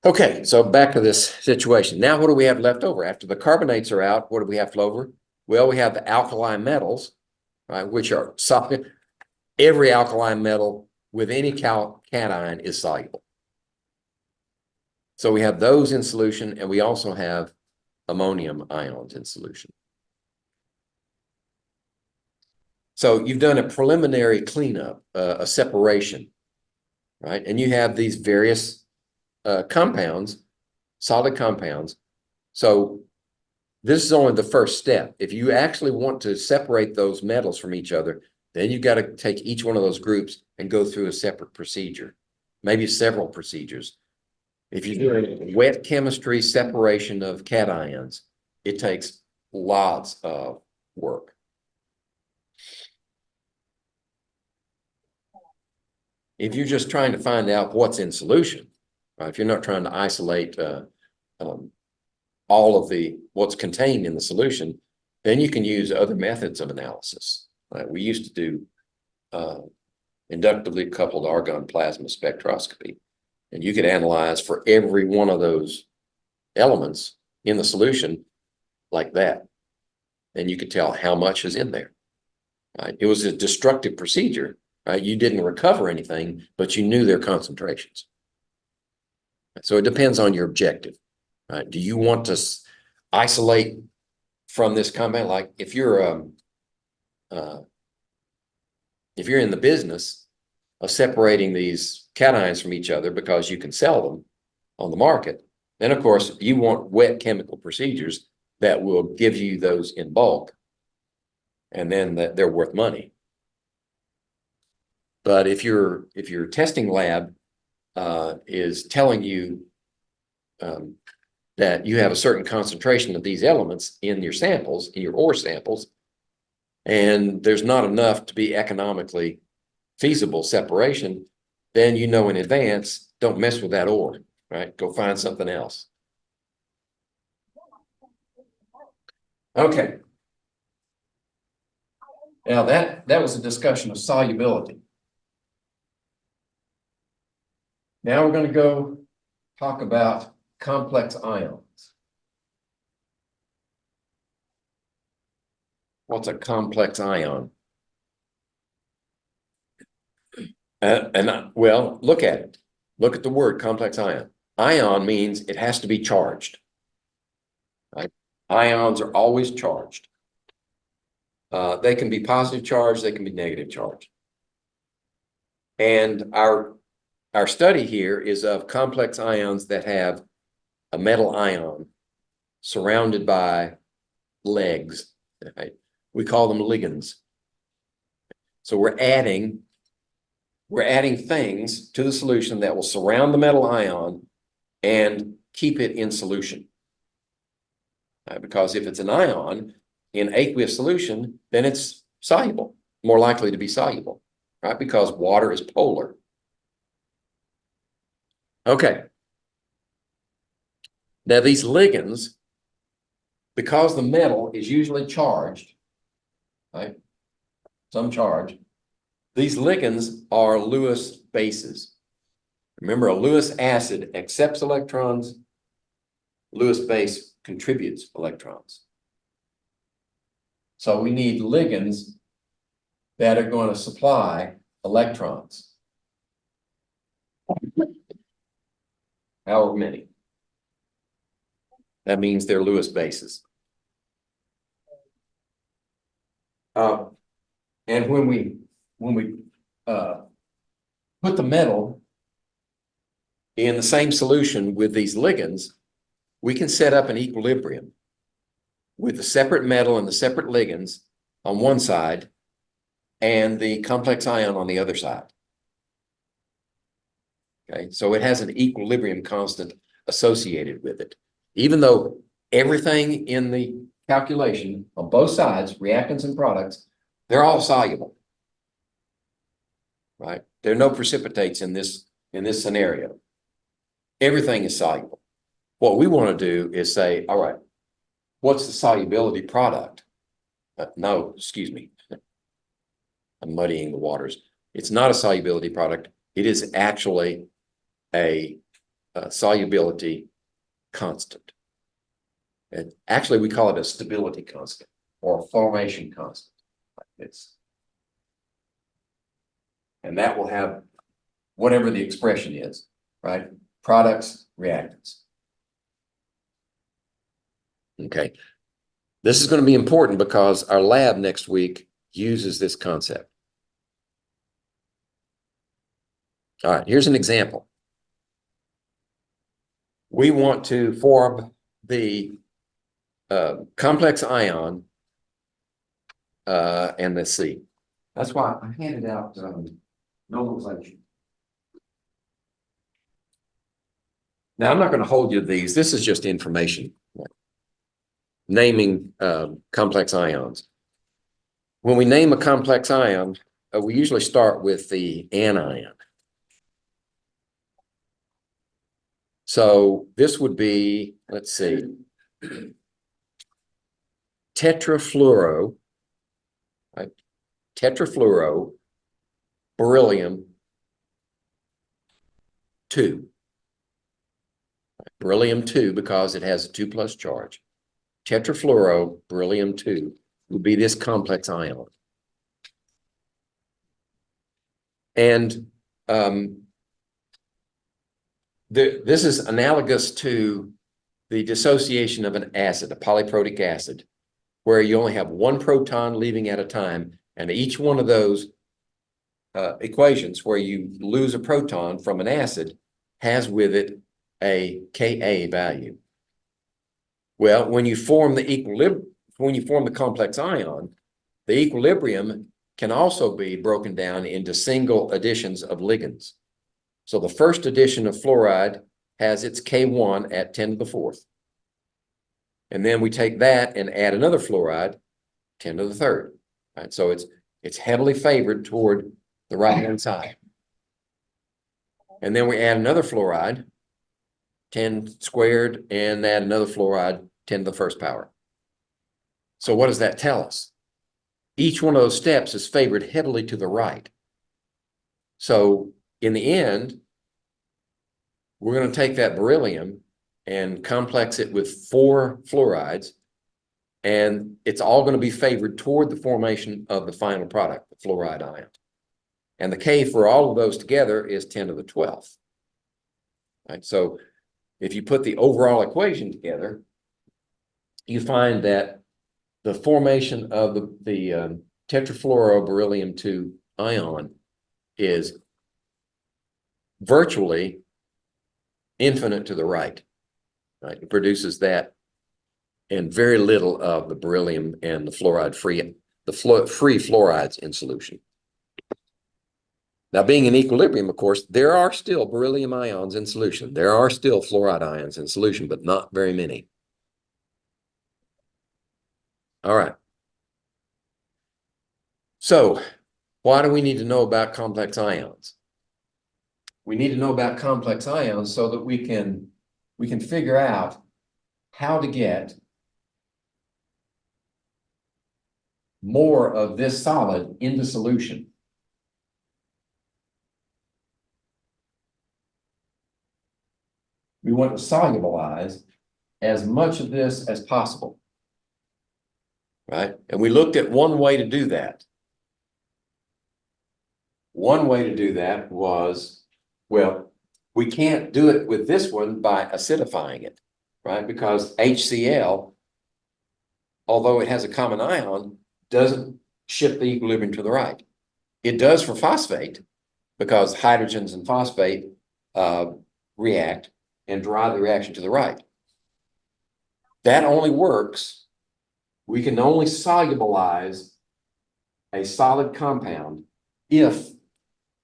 Okay, so back to this situation. Now, what do we have left over? After the carbonates are out, what do we have left over? Well, we have the alkali metals, right, which are solid. Every alkali metal with any cation is soluble. So we have those in solution, and we also have ammonium ions in solution. So you've done a preliminary cleanup, a separation, right? And you have these various compounds, solid compounds. So this is only the first step. If you actually want to separate those metals from each other, then you've got to take each one of those groups and go through a separate procedure, maybe several procedures. If you're doing wet chemistry separation of cations, it takes lots of work. If you're just trying to find out what's in solution, right? If you're not trying to isolate all of what's contained in the solution, then you can use other methods of analysis. Right? We used to do inductively coupled argon plasma spectroscopy, and you could analyze for every one of those elements in the solution like that, and you could tell how much is in there. Right? It was a destructive procedure. Right? You didn't recover anything, but you knew their concentrations. So it depends on your objective. Right? Do you want to isolate from this compound? Like if you're if you're in the business of separating these cations from each other because you can sell them on the market, then of course you want wet chemical procedures that will give you those in bulk, and then they're worth money. But if your testing lab is telling you that you have a certain concentration of these elements in your samples, in your ore samples, and there's not enough to be economically feasible separation, then you know in advance, don't mess with that ore, right? Go find something else. Okay. Now that was a discussion of solubility. Now we're going to go talk about complex ions. What's a complex ion? Well, look at it. Look at the word complex ion. Ion means it has to be charged. Right? Ions are always charged. They can be positive charged, they can be negative charged. And our study here is of complex ions that have a metal ion surrounded by legs. Right? We call them ligands. So we're adding things to the solution that will surround the metal ion and keep it in solution. Right? Because if it's an ion in aqueous solution, then it's soluble, more likely to be soluble, right? Because water is polar. Okay. Now these ligands, because the metal is usually charged, right? Some charge. These ligands are Lewis bases. Remember, a Lewis acid accepts electrons. Lewis base contributes electrons. So we need ligands that are going to supply electrons. However many. That means they're Lewis bases. And when we put the metal in the same solution with these ligands, we can set up an equilibrium with the separate metal and the separate ligands on one side and the complex ion on the other side. Okay, so it has an equilibrium constant associated with it. Even though everything in the calculation on both sides, reactants and products, they're all soluble. Right? There are no precipitates in this scenario. Everything is soluble. What we want to do is say, all right, what's the solubility product? No, excuse me. I'm muddying the waters. It's not a solubility product. It is actually a solubility constant. And actually, we call it a stability constant or a formation constant. And that will have whatever the expression is, right? Products, reactants. Okay. This is going to be important because our lab next week uses this concept. All right, here's an example. We want to form the complex ion, and let's see. That's why I handed out nomenclature. Now, I'm not going to hold you to these. This is just information. Naming complex ions. When we name a complex ion, we usually start with the anion. So this would be, let's see, tetrafluoro, right? Tetrafluoro, beryllium 2. Beryllium 2 because it has a 2+ charge. Tetrafluoro, beryllium 2 would be this complex ion. And this is analogous to the dissociation of an acid, a polyprotic acid, where you only have one proton leaving at a time, and each one of those equations where you lose a proton from an acid has with it a Ka value. Well, when you form the complex ion, the equilibrium can also be broken down into single additions of ligands. So the first addition of fluoride has its K1 at 10 to the fourth. And then we take that and add another fluoride, 10 to the third. Right? So it's heavily favored toward the right-hand side. And then we add another fluoride, 10 squared, and add another fluoride, 10 to the first power. So what does that tell us? Each one of those steps is favored heavily to the right. So in the end, we're going to take that beryllium and complex it with 4 fluorides, and it's all going to be favored toward the formation of the final product, the fluoride ion. And the K for all of those together is 10 to the 12th. Right? So if you put the overall equation together, you find that the formation of the tetrafluoroberyllium-2 ion is virtually infinite to the right. Right? It produces that and very little of the beryllium and the fluoride free, free fluorides in solution. Now, being in equilibrium, of course, there are still beryllium ions in solution. There are still fluoride ions in solution, but not very many. All right. So why do we need to know about complex ions? We need to know about complex ions so that we can figure out how to get more of this solid into solution. We want to solubilize as much of this as possible, right? And we looked at one way to do that. One way to do that was, well, we can't do it with this one by acidifying it, right? Because HCl, although it has a common ion, doesn't shift the equilibrium to the right. It does for phosphate, because hydrogens and phosphate react and drive the reaction to the right. That only works, we can only solubilize a solid compound if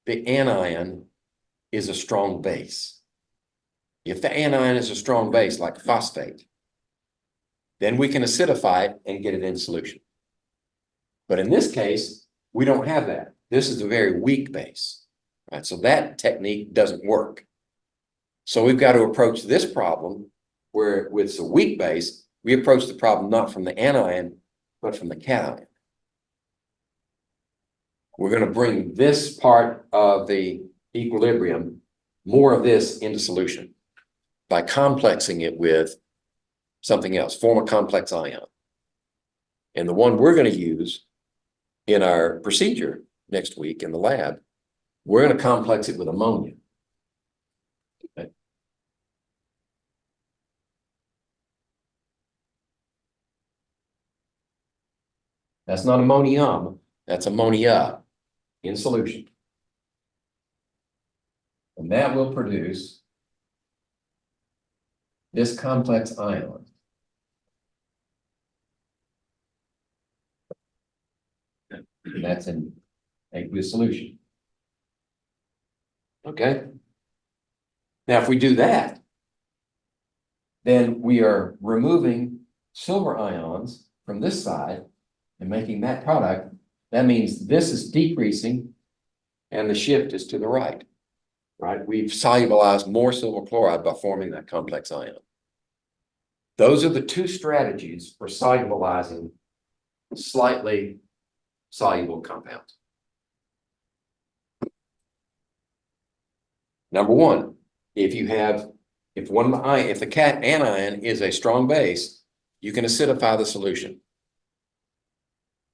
the anion is a strong base. If the anion is a strong base, like phosphate, then we can acidify it and get it in solution. But in this case, we don't have that. This is a very weak base, right? So that technique doesn't work. So we've got to approach this problem where with a weak base, we approach the problem not from the anion, but from the cation. We're going to bring this part of the equilibrium, more of this into solution by complexing it with something else, form a complex ion. And the one we're going to use in our procedure next week in the lab, we're going to complex it with ammonia. Okay. That's not ammonium, that's ammonia in solution. And that will produce this complex ion. And that's in aqueous solution. Okay. Now, if we do that, then we are removing silver ions from this side and making that product. That means this is decreasing and the shift is to the right, right? We've solubilized more silver chloride by forming that complex ion. Those are the two strategies for solubilizing slightly soluble compounds. Number one, if the cation is a strong base, you can acidify the solution.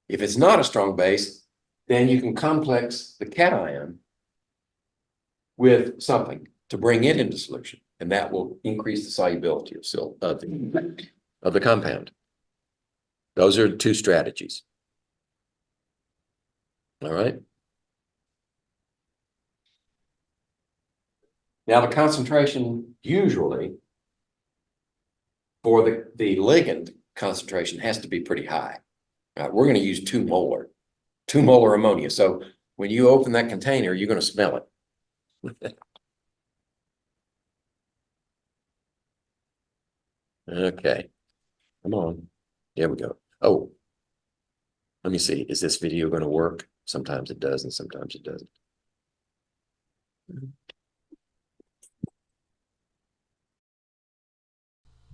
If it's not a strong base, then you can complex the cation with something to bring it into solution, and that will increase the solubility of the compound. Those are two strategies. All right. Now, the concentration usually for the ligand concentration has to be pretty high. Right? We're going to use 2 molar ammonia. So when you open that container, you're going to smell it. Okay, come on. There we go. Oh, let me see. Is this video going to work? Sometimes it does and sometimes it doesn't.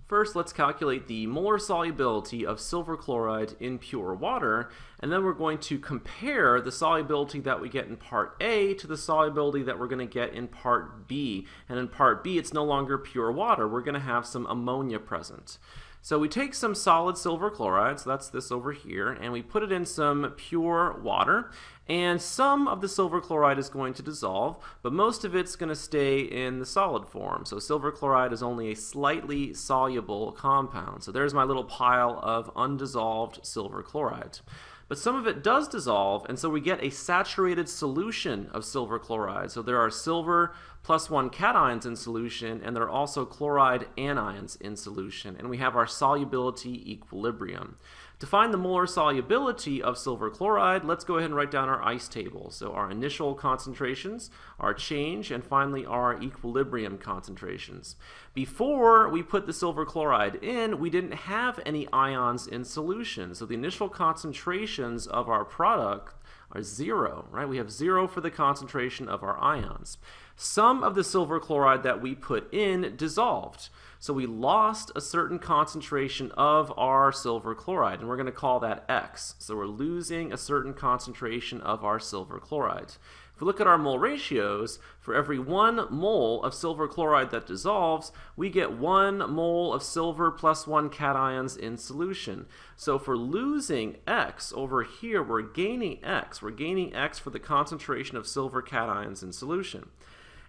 First, let's calculate the molar solubility of silver chloride in pure water, and then we're going to compare the solubility that we get in part A to the solubility that we're going to get in part B. And in part B, it's no longer pure water. We're going to have some ammonia present. So we take some solid silver chloride, so that's this over here, and we put it in some pure water, and some of the silver chloride is going to dissolve, but most of it's going to stay in the solid form. So silver chloride is only a slightly soluble compound. So there's my little pile of undissolved silver chloride. But some of it does dissolve, and so we get a saturated solution of silver chloride. So there are silver +1 cations in solution, and there are also chloride anions in solution, and we have our solubility equilibrium. To find the molar solubility of silver chloride, let's go ahead and write down our ICE table. So our initial concentrations, our change, and finally our equilibrium concentrations. Before we put the silver chloride in, we didn't have any ions in solution. So the initial concentrations of our product are 0, right? We have 0 for the concentration of our ions. Some of the silver chloride that we put in dissolved. So we lost a certain concentration of our silver chloride, and we're going to call that X. So we're losing a certain concentration of our silver chloride. If we look at our mole ratios, for every 1 mole of silver chloride that dissolves, we get 1 mole of silver +1 cations in solution. So if we're losing X over here, we're gaining X. We're gaining X for the concentration of silver cations in solution.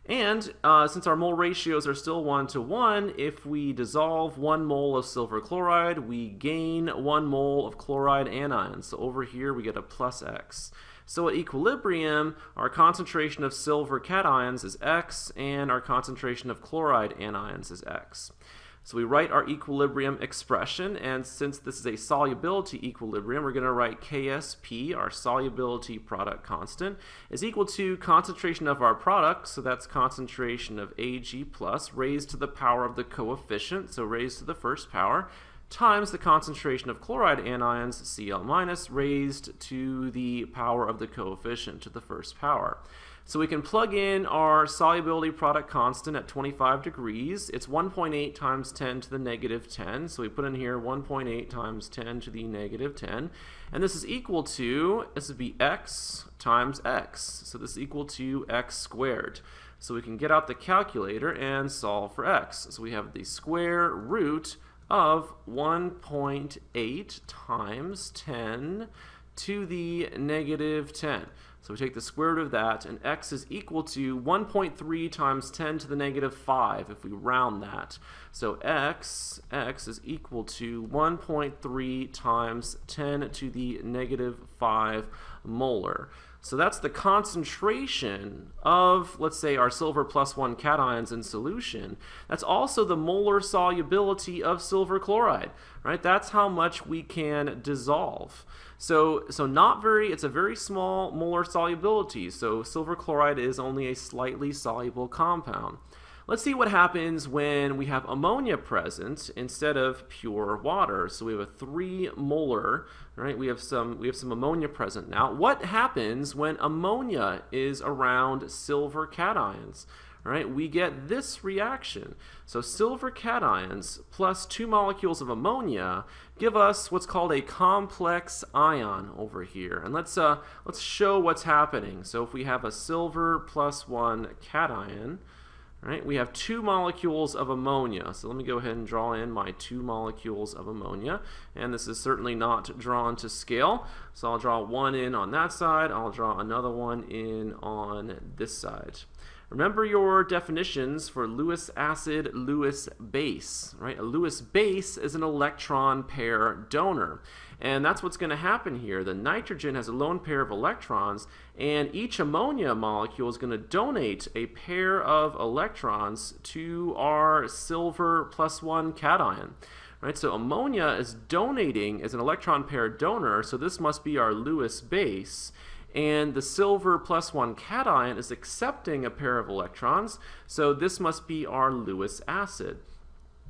And since our mole ratios are still 1:1, if we dissolve 1 mole of silver chloride, we gain 1 mole of chloride anions. So over here we get a +X. So at equilibrium, our concentration of silver cations is X, and our concentration of chloride anions is X. So we write our equilibrium expression, and since this is a solubility equilibrium, we're going to write KSP, our solubility product constant, is equal to concentration of our product, so that's concentration of Ag plus raised to the power of the coefficient, so raised to the first power, times the concentration of chloride anions, Cl minus, raised to the power of the coefficient to the first power. So we can plug in our solubility product constant at 25 degrees. It's 1.8 times 10 to the -10. So we put in here 1.8 times 10 to the -10. And this is equal to, this would be X times X. So this is equal to X squared. So we can get out the calculator and solve for X. So we have the square root of 1.8 times 10 to the -10. So we take the square root of that, and X is equal to 1.3 times 10 to the -5 if we round that. So X is equal to 1.3 times 10 to the -5 molar. So that's the concentration of, let's say, our silver +1 cations in solution. That's also the molar solubility of silver chloride, right? That's how much we can dissolve. So it's a very small molar solubility. So silver chloride is only a slightly soluble compound. Let's see what happens when we have ammonia present instead of pure water. So we have a 3 molar, right? We have some ammonia present now. What happens when ammonia is around silver cations? Right? We get this reaction. So silver cations plus 2 molecules of ammonia give us what's called a complex ion over here. And let's show what's happening. So if we have a silver +1 cation, right, we have 2 molecules of ammonia. So let me go ahead and draw in my 2 molecules of ammonia. And this is certainly not drawn to scale. So I'll draw one in on that side. I'll draw another one in on this side. Remember your definitions for Lewis acid, Lewis base, right? A Lewis base is an electron pair donor. And that's what's going to happen here. The nitrogen has a lone pair of electrons, and each ammonia molecule is going to donate a pair of electrons to our silver +1 cation. Right, so ammonia is donating as an electron pair donor, so this must be our Lewis base. And the silver +1 cation is accepting a pair of electrons, so this must be our Lewis acid.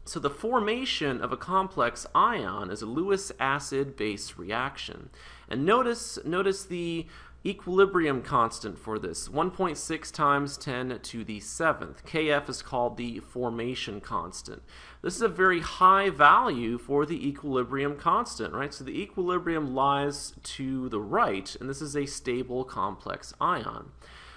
So the formation of a complex ion is a Lewis acid-base reaction. And notice the equilibrium constant for this, 1.6 times 10 to the 7th. Kf is called the formation constant. This is a very high value for the equilibrium constant, right? So the equilibrium lies to the right, and this is a stable complex ion.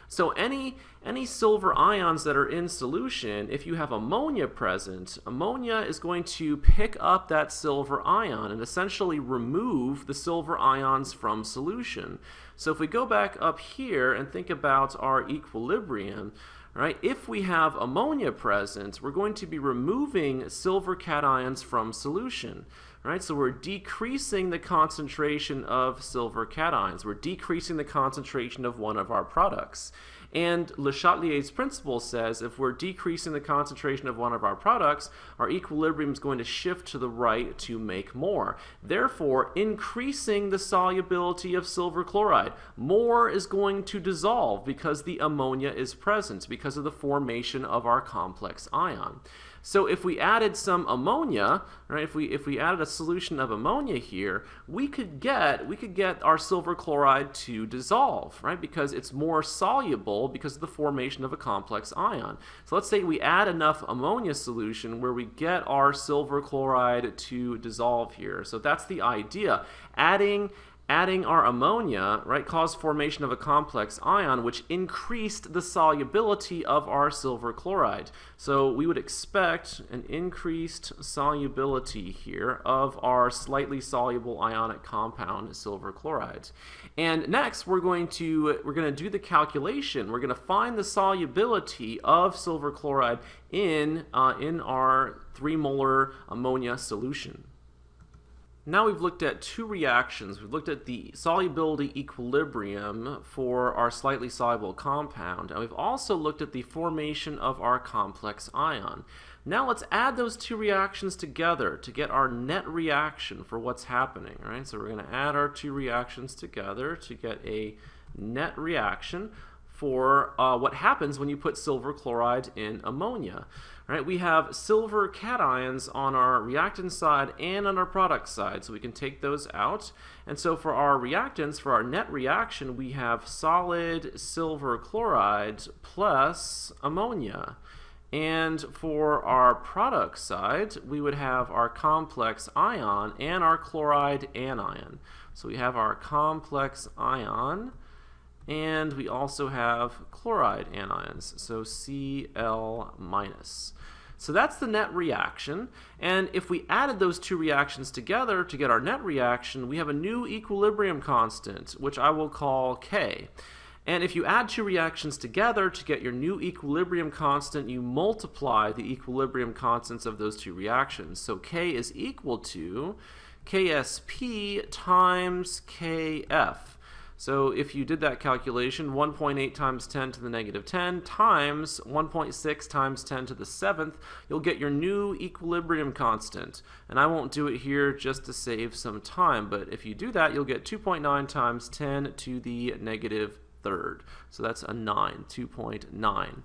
So any silver ions that are in solution, if you have ammonia present, ammonia is going to pick up that silver ion and essentially remove the silver ions from solution. So if we go back up here and think about our equilibrium, right, if we have ammonia present, we're going to be removing silver cations from solution. Right, so we're decreasing the concentration of silver cations. We're decreasing the concentration of one of our products. And Le Chatelier's principle says if we're decreasing the concentration of one of our products, our equilibrium is going to shift to the right to make more. Therefore, increasing the solubility of silver chloride. More is going to dissolve because the ammonia is present, because of the formation of our complex ion. So if we added some ammonia, right, if we added a solution of ammonia here, we could get our silver chloride to dissolve, right, because it's more soluble because of the formation of a complex ion. So let's say we add enough ammonia solution where we get our silver chloride to dissolve here. So that's the idea. Adding our ammonia, right, caused formation of a complex ion, which increased the solubility of our silver chloride. So we would expect an increased solubility here of our slightly soluble ionic compound, silver chloride. And next, we're going to do the calculation. We're going to find the solubility of silver chloride in our 3 molar ammonia solution. Now we've looked at two reactions. We've looked at the solubility equilibrium for our slightly soluble compound, and we've also looked at the formation of our complex ion. Now let's add those two reactions together to get our net reaction for what's happening, right? So we're going to add our two reactions together to get a net reaction for what happens when you put silver chloride in ammonia. Right, we have silver cations on our reactant side and on our product side, so we can take those out. And so for our reactants, for our net reaction, we have solid silver chloride plus ammonia. And for our product side, we would have our complex ion and our chloride anion. So we have our complex ion, and we also have chloride anions, so Cl-. So that's the net reaction, and if we added those two reactions together to get our net reaction, we have a new equilibrium constant, which I will call K. And if you add two reactions together to get your new equilibrium constant, you multiply the equilibrium constants of those two reactions. So K is equal to KSP times KF. So if you did that calculation, 1.8 times 10 to the negative 10 times 1.6 times 10 to the 7th, you'll get your new equilibrium constant. And I won't do it here just to save some time, but if you do that, you'll get 2.9 times 10 to the negative 3rd. So that's a 9, 2.9.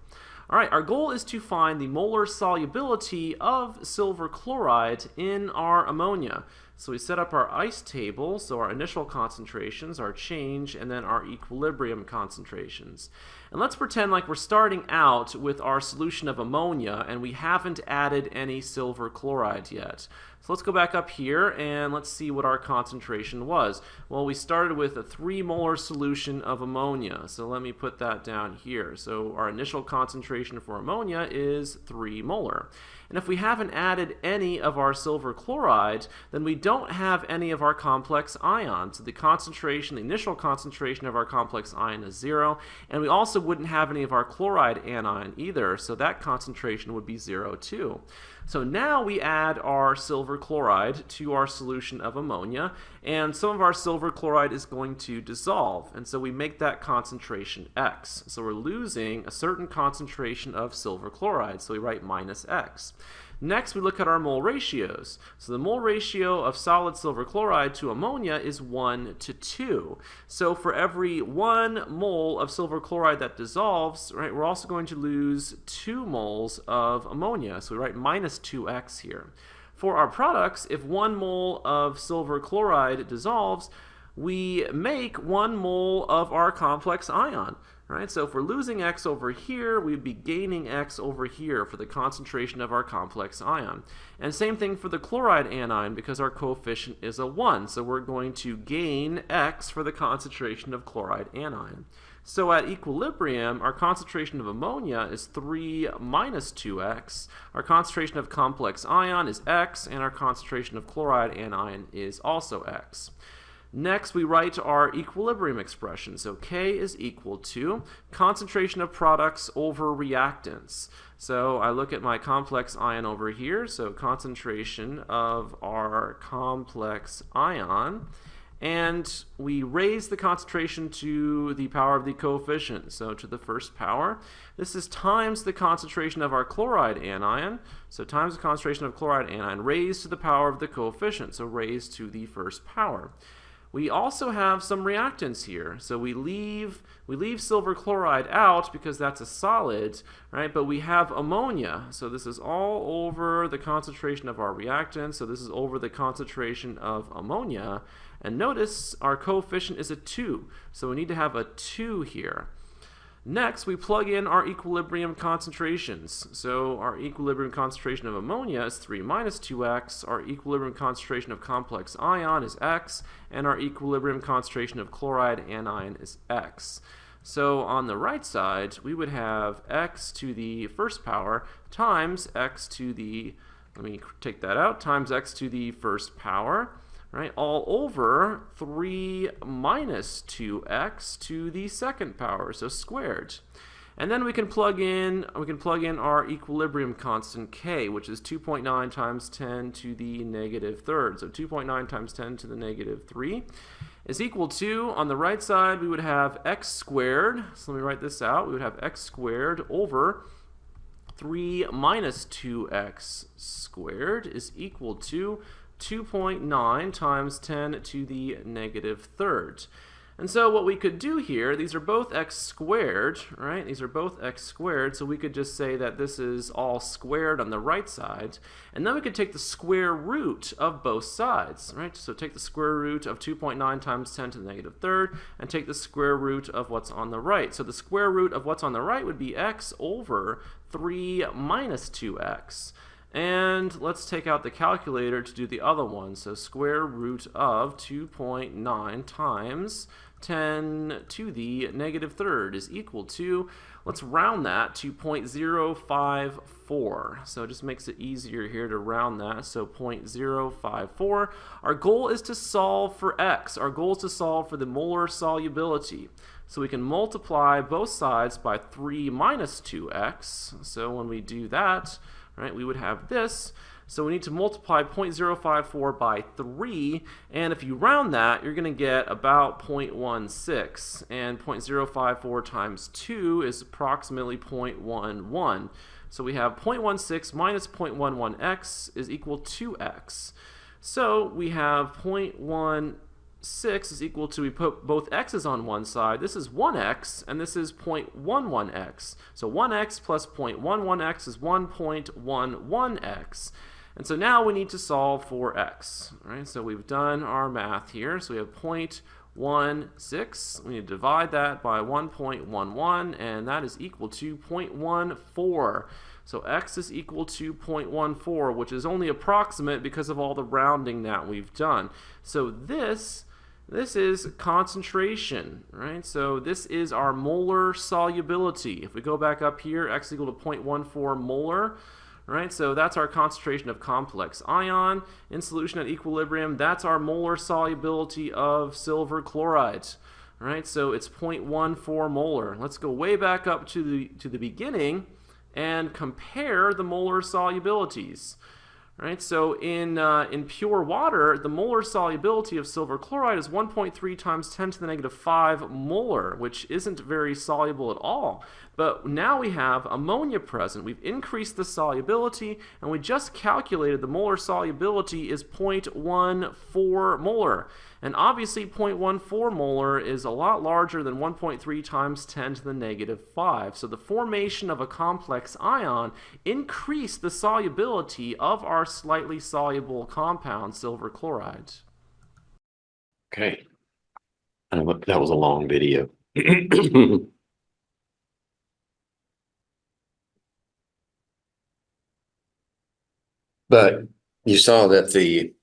All right, our goal is to find the molar solubility of silver chloride in our ammonia. So we set up our ICE table, so our initial concentrations, our change, and then our equilibrium concentrations. And let's pretend like we're starting out with our solution of ammonia and we haven't added any silver chloride yet. So let's go back up here and let's see what our concentration was. Well, we started with a 3 molar solution of ammonia, so let me put that down here. So our initial concentration for ammonia is 3 molar. And if we haven't added any of our silver chloride, then we don't have any of our complex ions. So the concentration, the initial concentration of our complex ion is 0, and we also wouldn't have any of our chloride anion either, so that concentration would be 0 too. So now we add our silver silver chloride to our solution of ammonia, and some of our silver chloride is going to dissolve, and so we make that concentration X. So we're losing a certain concentration of silver chloride, so we write minus X. Next, we look at our mole ratios. So the mole ratio of solid silver chloride to ammonia is 1 to 2. So for every 1 mole of silver chloride that dissolves, right, we're also going to lose 2 moles of ammonia. So we write minus 2x here. For our products, if 1 mole of silver chloride dissolves, we make 1 mole of our complex ion. Right? So if we're losing X over here, we'd be gaining X over here for the concentration of our complex ion. And same thing for the chloride anion, because our coefficient is a 1. So we're going to gain X for the concentration of chloride anion. So at equilibrium, our concentration of ammonia is 3 minus 2x, our concentration of complex ion is X, and our concentration of chloride anion is also X. Next, we write our equilibrium expression. So K is equal to concentration of products over reactants. So I look at my complex ion over here, so concentration of our complex ion, and we raise the concentration to the power of the coefficient, so to the first power. This is times the concentration of our chloride anion, so times the concentration of chloride anion raised to the power of the coefficient, so raised to the first power. We also have some reactants here, so we leave silver chloride out because that's a solid, right? But we have ammonia, so this is all over the concentration of our reactant, so this is over the concentration of ammonia. And notice our coefficient is a 2, so we need to have a 2 here. Next, we plug in our equilibrium concentrations. So our equilibrium concentration of ammonia is 3 minus 2x, our equilibrium concentration of complex ion is X, and our equilibrium concentration of chloride anion is X. So on the right side, we would have X to the first power times X to the, let me take that out, times X to the first power. Right, all over 3 minus 2x to the second power, so squared. And then we can plug in our equilibrium constant K, which is 2.9 times 10 to the negative third. So 2.9 times 10 to the negative 3 is equal to, on the right side, we would have x squared. So let me write this out. We would have x squared over 3 minus 2x squared is equal to 2.9 times 10 to the negative third. And so what we could do here, these are both x squared, right? These are both x squared, so we could just say that this is all squared on the right side, and then we could take the square root of both sides, right? So take the square root of 2.9 times 10 to the negative third, and take the square root of what's on the right. So the square root of what's on the right would be x over 3 minus 2x. And let's take out the calculator to do the other one. So square root of 2.9 times 10 to the negative third is equal to, let's round that to 0.054. So it just makes it easier here to round that. So 0.054. Our goal is to solve for x. Our goal is to solve for the molar solubility. So we can multiply both sides by 3 minus 2x. So when we do that, right, we would have this. So we need to multiply 0.054 by 3, and if you round that, you're going to get about 0.16, and 0.054 times 2 is approximately 0.11. So we have 0.16 minus 0.11x is equal to x. So we have 0.16 is equal to, we put both x's on one side. This is 1x, and this is 0.11x. So 1x plus 0.11x is 1.11x. And so now we need to solve for x. Right? So we've done our math here. So we have 0.16. We need to divide that by 1.11, and that is equal to 0.14. So x is equal to 0.14, which is only approximate because of all the rounding that we've done. So this is concentration, right? So this is our molar solubility. If we go back up here, x equal to 0.14 molar, right? So that's our concentration of complex ion in solution at equilibrium. That's our molar solubility of silver chloride, right? So it's 0.14 molar. Let's go way back up to the beginning and compare the molar solubilities. Right, so in pure water, the molar solubility of silver chloride is 1.3 times 10 to the negative 5 molar, which isn't very soluble at all. But now we have ammonia present. We've increased the solubility, and we just calculated the molar solubility is 0.14 molar. And obviously 0.14 molar is a lot larger than 1.3 times 10 to the negative 5. So the formation of a complex ion increased the solubility of our slightly soluble compound, silver chloride. Okay. That was a long video. But you saw that the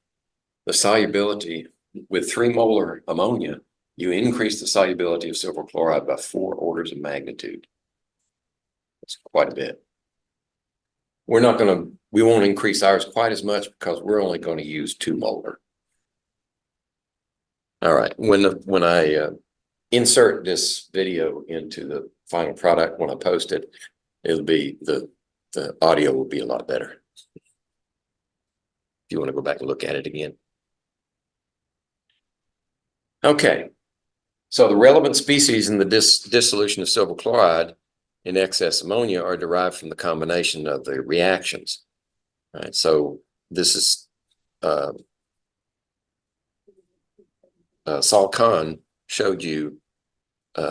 solubility with 3 molar ammonia, you increase the solubility of silver chloride by 4 orders of magnitude. That's quite a bit. We won't increase ours quite as much because we're only going to use 2 molar. All right, when I insert this video into the final product, when I post it, it'll be the audio will be a lot better. If you want to go back and look at it again. Okay, so the relevant species in the dissolution of silver chloride in excess ammonia are derived from the combination of the reactions. All right, so this is Sal Khan showed you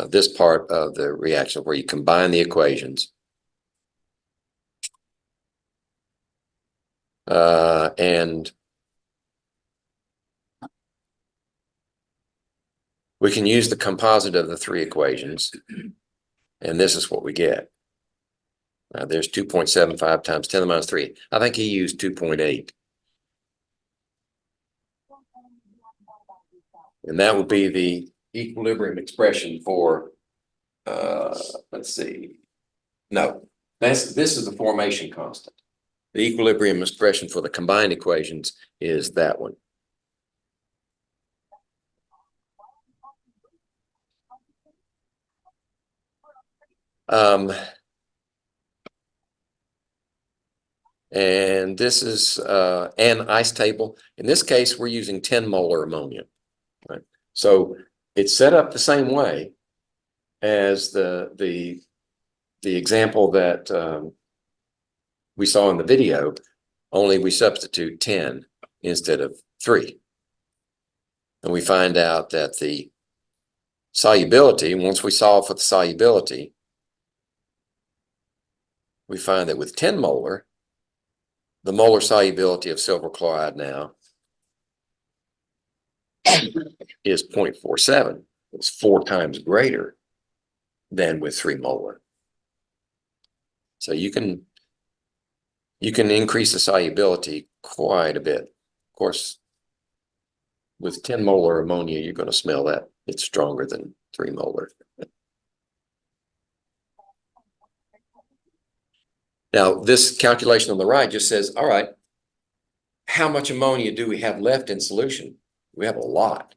this part of the reaction where you combine the equations. And we can use the composite of the 3 equations, and this is what we get. There's 2.75 times 10 to the minus 3. I think he used 2.8. And that would be the equilibrium expression for, let's see. No, this is the formation constant. The equilibrium expression for the combined equations is that one. And this is an ice table. In this case, we're using 10 molar ammonia. Right? So it's set up the same way as the example that we saw in the video, only we substitute 10 instead of 3. And we find out that the solubility, once we solve for the solubility, we find that with 10 molar, the molar solubility of silver chloride now is 0.47. It's 4 times greater than with 3 molar. So you can increase the solubility quite a bit. Of course, with 10 molar ammonia, you're going to smell that it's stronger than 3 molar. Now, this calculation on the right just says, all right, how much ammonia do we have left in solution? We have a lot.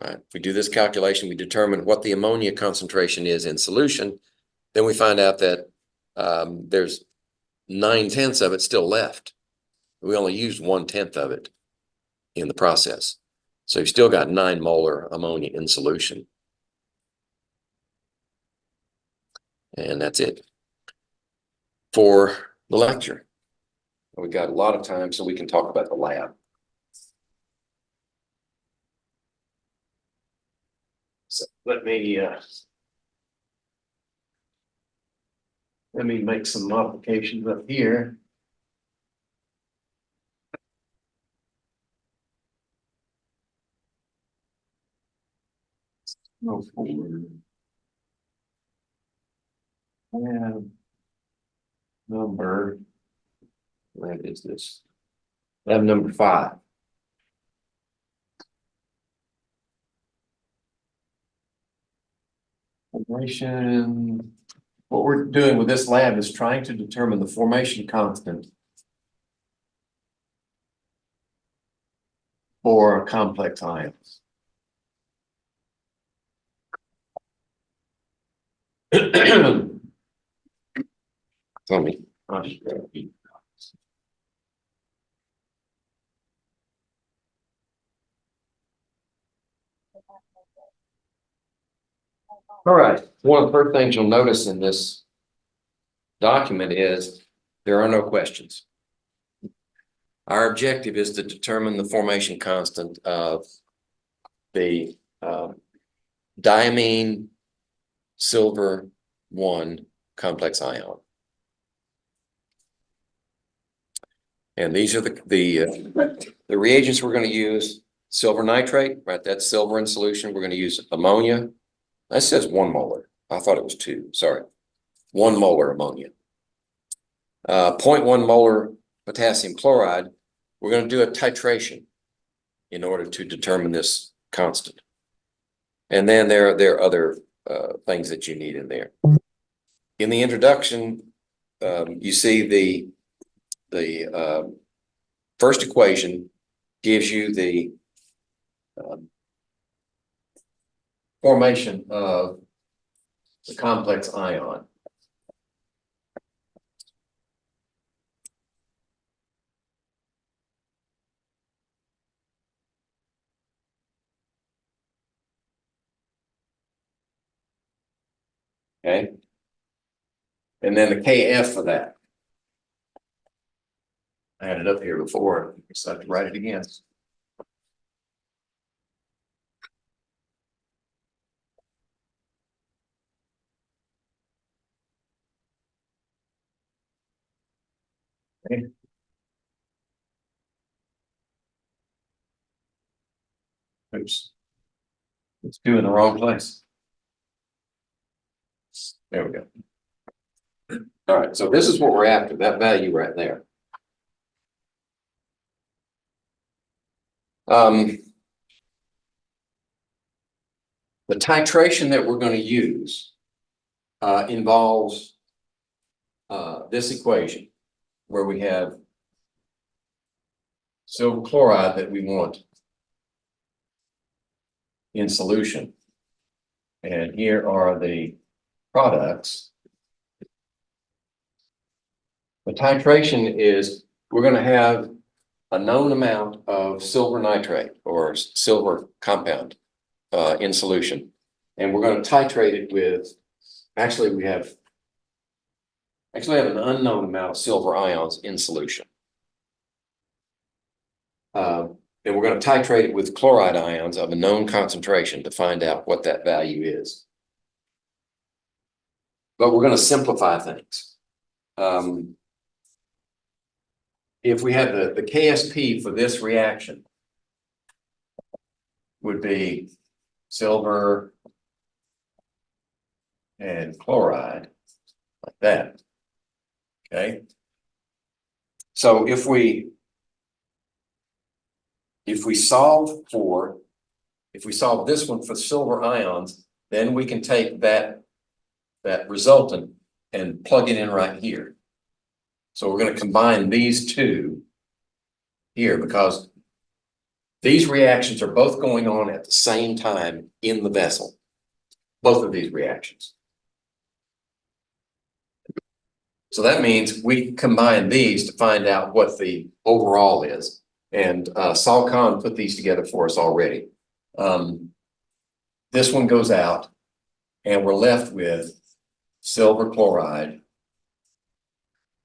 Right? If we do this calculation, we determine what the ammonia concentration is in solution. Then we find out that there's 9/10 of it still left. We only used 1/10 of it in the process. So you've still got 9 molar ammonia in solution. And that's it for the lecture. We got a lot of time, so we can talk about the lab. So let me make some modifications up here. Go forward. And number, where is this? Lab number 5. Formation. What we're doing with this lab is trying to determine the formation constant for complex ions. Tell me. All right, one of the first things you'll notice in this document is there are no questions. Our objective is to determine the formation constant of the diamine silver 1 complex ion. And these are the reagents we're going to use. Silver nitrate, right? That's silver in solution. We're going to use ammonia. That says 1 molar. I thought it was 2. Sorry. 1 molar ammonia. 0.1 molar potassium chloride. We're going to do a titration in order to determine this constant. And then there are other things that you need in there. In the introduction, you see the first equation gives you the formation of the complex ion. Okay. And then the KF for that. I had it up here before, so I have to write it again. Okay. Oops. It's 2 in the wrong place. There we go. All right, so this is what we're after, that value right there. The titration that we're going to use involves this equation where we have silver chloride that we want in solution. And here are the products. The titration is we're going to have a known amount of silver nitrate or silver compound in solution. And we're going to titrate it with, actually we have an unknown amount of silver ions in solution. And we're going to titrate it with chloride ions of a known concentration to find out what that value is. But we're going to simplify things. If we had the KSP for this reaction would be silver and chloride, like that. Okay. So if we solve this one for silver ions, then we can take that resultant and plug it in right here. So we're going to combine these two here because these reactions are both going on at the same time in the vessel. Both of these reactions. So that means we combine these to find out what the overall is. And Saul Khan put these together for us already. This one goes out and we're left with silver chloride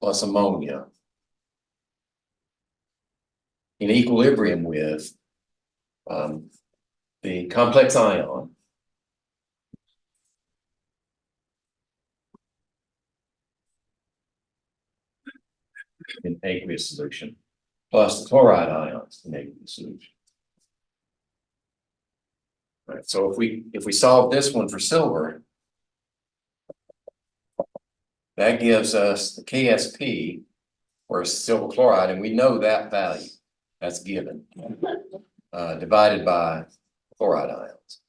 plus ammonia in equilibrium with the complex ion in aqueous solution plus the chloride ions in aqueous solution. All right, so if we solve this one for silver, that gives us the KSP or silver chloride, and we know that value. That's given. Divided by chloride ions.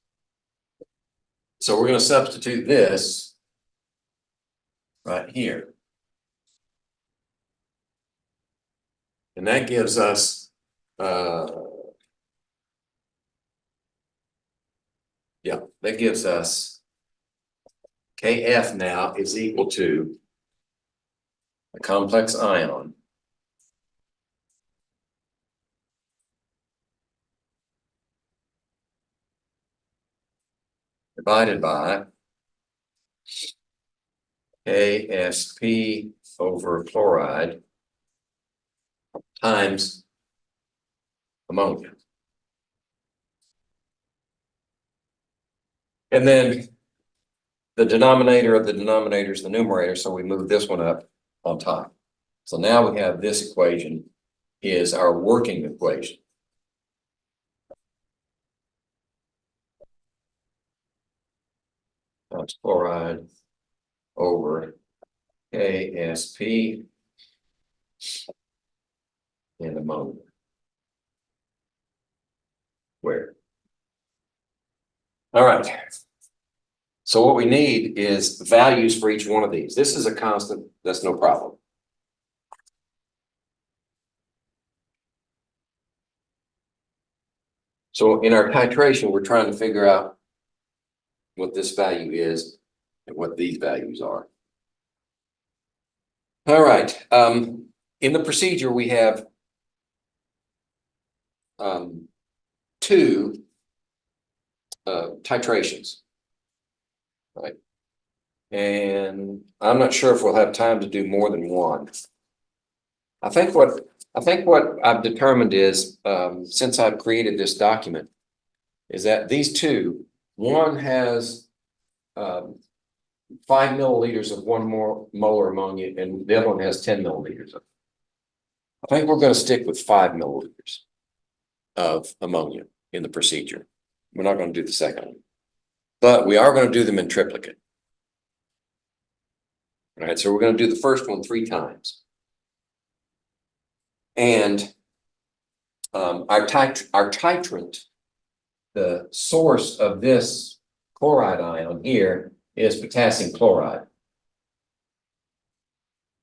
So we're going to substitute this right here. And that gives us, that gives us KF now is equal to a complex ion divided by KSP over chloride times ammonia. And then the denominator of the denominator is the numerator, so we move this one up on top. So now we have this equation is our working equation. Times chloride over KSP and ammonia. Where? All right. So what we need is values for each one of these. This is a constant, that's no problem. So in our titration, we're trying to figure out what this value is and what these values are. All right. In the procedure, we have two titrations, right? And I'm not sure if we'll have time to do more than one. I think what I've determined is, since I've created this document, is that these two, one has 5 milliliters of 1 molar ammonia, and the other one has 10 milliliters of. I think we're going to stick with 5 milliliters of ammonia in the procedure. We're not going to do the second one, but we are going to do them in triplicate. All right, so we're going to do the first one 3 times. And our titrant, the source of this chloride ion here is potassium chloride.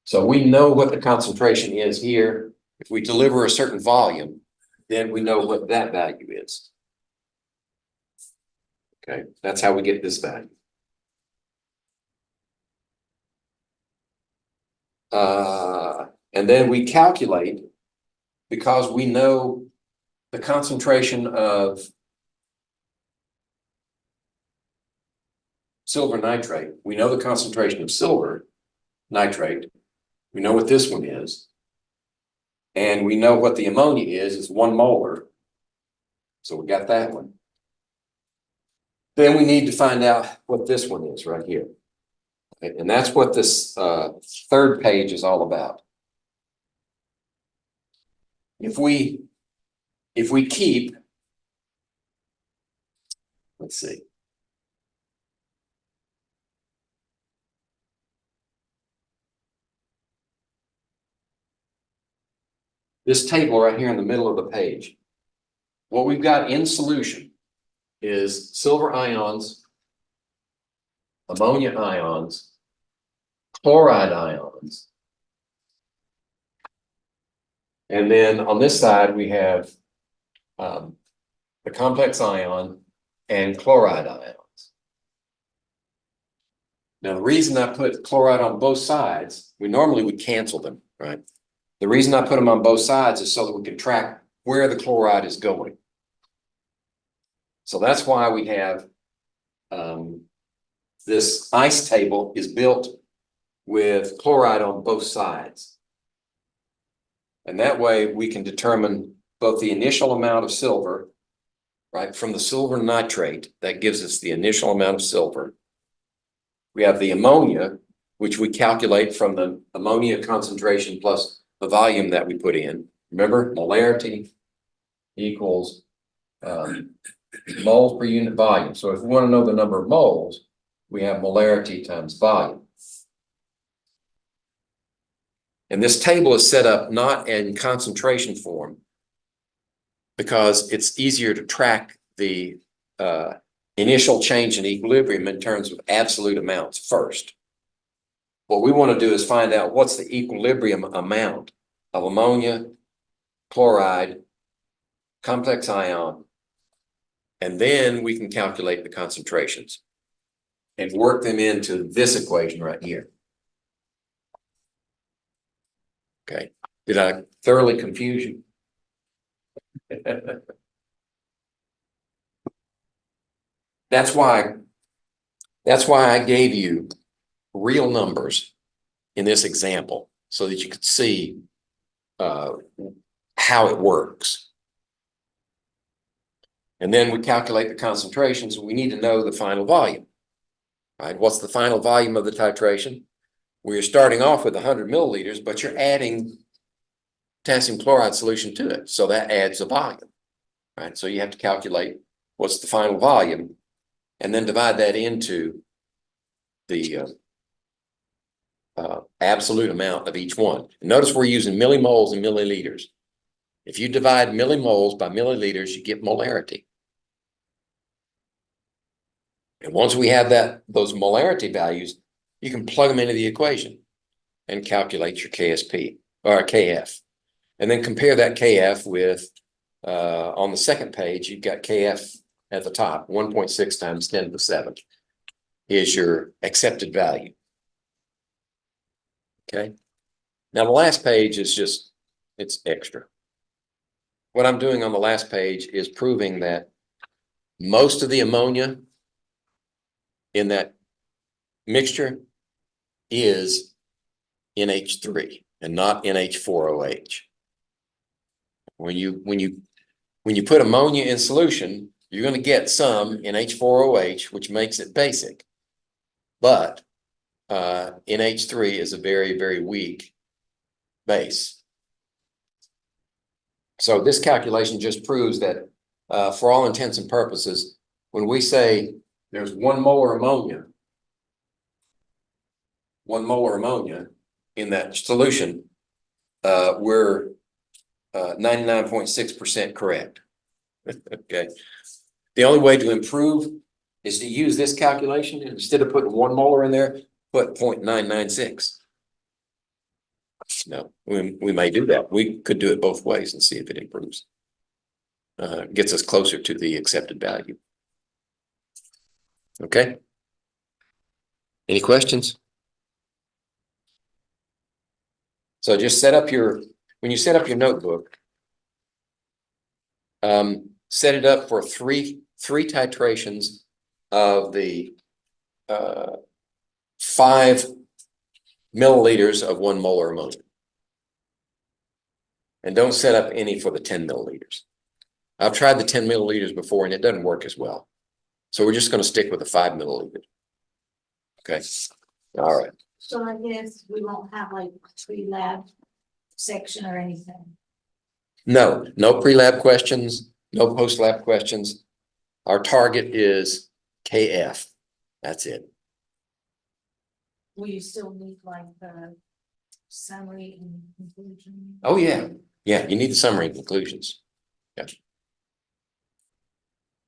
So we know what the concentration is here. If we deliver a certain volume, then we know what that value is. Okay, that's how we get this value. And then we calculate, because we know the concentration of silver nitrate, we know the concentration of silver nitrate, we know what this one is, and we know what the ammonia is 1 molar. So we got that one. Then we need to find out what this one is right here. Okay, and that's what this third page is all about. If we keep, let's see. This table right here in the middle of the page, what we've got in solution is silver ions, ammonia ions, chloride ions. And then on this side, we have the complex ion and chloride ions. Now, the reason I put chloride on both sides, we normally would cancel them, right? The reason I put them on both sides is so that we can track where the chloride is going. So that's why we have this ice table is built with chloride on both sides. And that way we can determine both the initial amount of silver, right, from the silver nitrate, that gives us the initial amount of silver. We have the ammonia, which we calculate from the ammonia concentration plus the volume that we put in. Remember, molarity equals moles per unit volume. So if we want to know the number of moles, we have molarity times volume. And this table is set up not in concentration form because it's easier to track the initial change in equilibrium in terms of absolute amounts first. What we want to do is find out what's the equilibrium amount of ammonia, chloride, complex ion, and then we can calculate the concentrations and work them into this equation right here. Okay, did I thoroughly confuse you? That's why That's why I gave you real numbers in this example so that you could see how it works. And then we calculate the concentrations. We need to know the final volume, right? What's the final volume of the titration? We're starting off with 100 milliliters, but you're adding potassium chloride solution to it. So that adds a volume, right? So you have to calculate what's the final volume and then divide that into the absolute amount of each one. And notice we're using millimoles and milliliters. If you divide millimoles by milliliters, you get molarity. And once we have those molarity values, you can plug them into the equation and calculate your KSP or KF. And then compare that KF with, on the second page, you've got KF at the top, 1.6 times 10 to the 7th is your accepted value. Okay. Now the last page is just, it's extra. What I'm doing on the last page is proving that most of the ammonia in that mixture is NH3 and not NH4OH. When you put ammonia in solution, you're going to get some NH4OH, which makes it basic. But NH3 is a very, very weak base. So this calculation just proves that for all intents and purposes, when we say there's 1 molar ammonia in that solution, we're 99.6% correct. Okay. The only way to improve is to use this calculation. Instead of putting 1 molar in there, put 0.996. No, we may do that. We could do it both ways and see if it improves. Gets us closer to the accepted value. Okay. Any questions? So just when you set up your notebook, set it up for three titrations of the 5 milliliters of 1 molar ammonia. And don't set up any for the 10 milliliters. I've tried the 10 milliliters before and it doesn't work as well. So we're just going to stick with the 5 milliliters. Okay. All right. So I guess we won't have like a pre-lab section or anything. No pre-lab questions, no post-lab questions. Our target is KF. That's it. Will you still need like the summary and conclusion? Oh yeah. Yeah, you need the summary and conclusions. Yeah.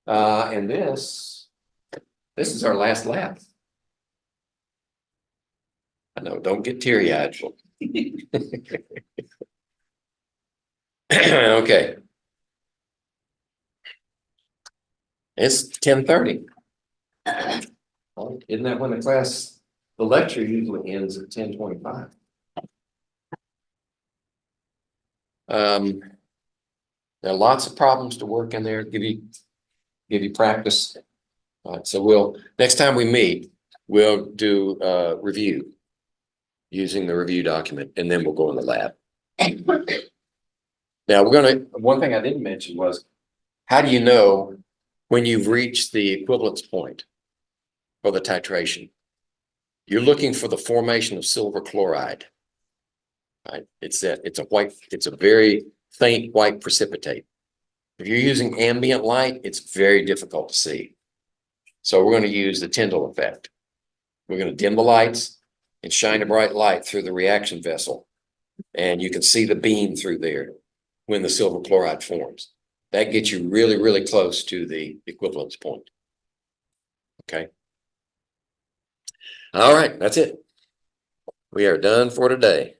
And this is our last lab. I know, don't get teary-eyed. Okay. It's 10:30. Well, isn't that when the lecture usually ends at 10:25? There are lots of problems to work in there, give you practice. All right, so next time we meet, we'll do a review using the review document, and then we'll go in the lab. Now one thing I didn't mention was, how do you know when you've reached the equivalence point for the titration? You're looking for the formation of silver chloride. Right? It's a very faint white precipitate. If you're using ambient light, it's very difficult to see. So we're going to use the Tyndall effect. We're going to dim the lights and shine a bright light through the reaction vessel. And you can see the beam through there when the silver chloride forms. That gets you really, really close to the equivalence point. Okay. All right, that's it. We are done for today.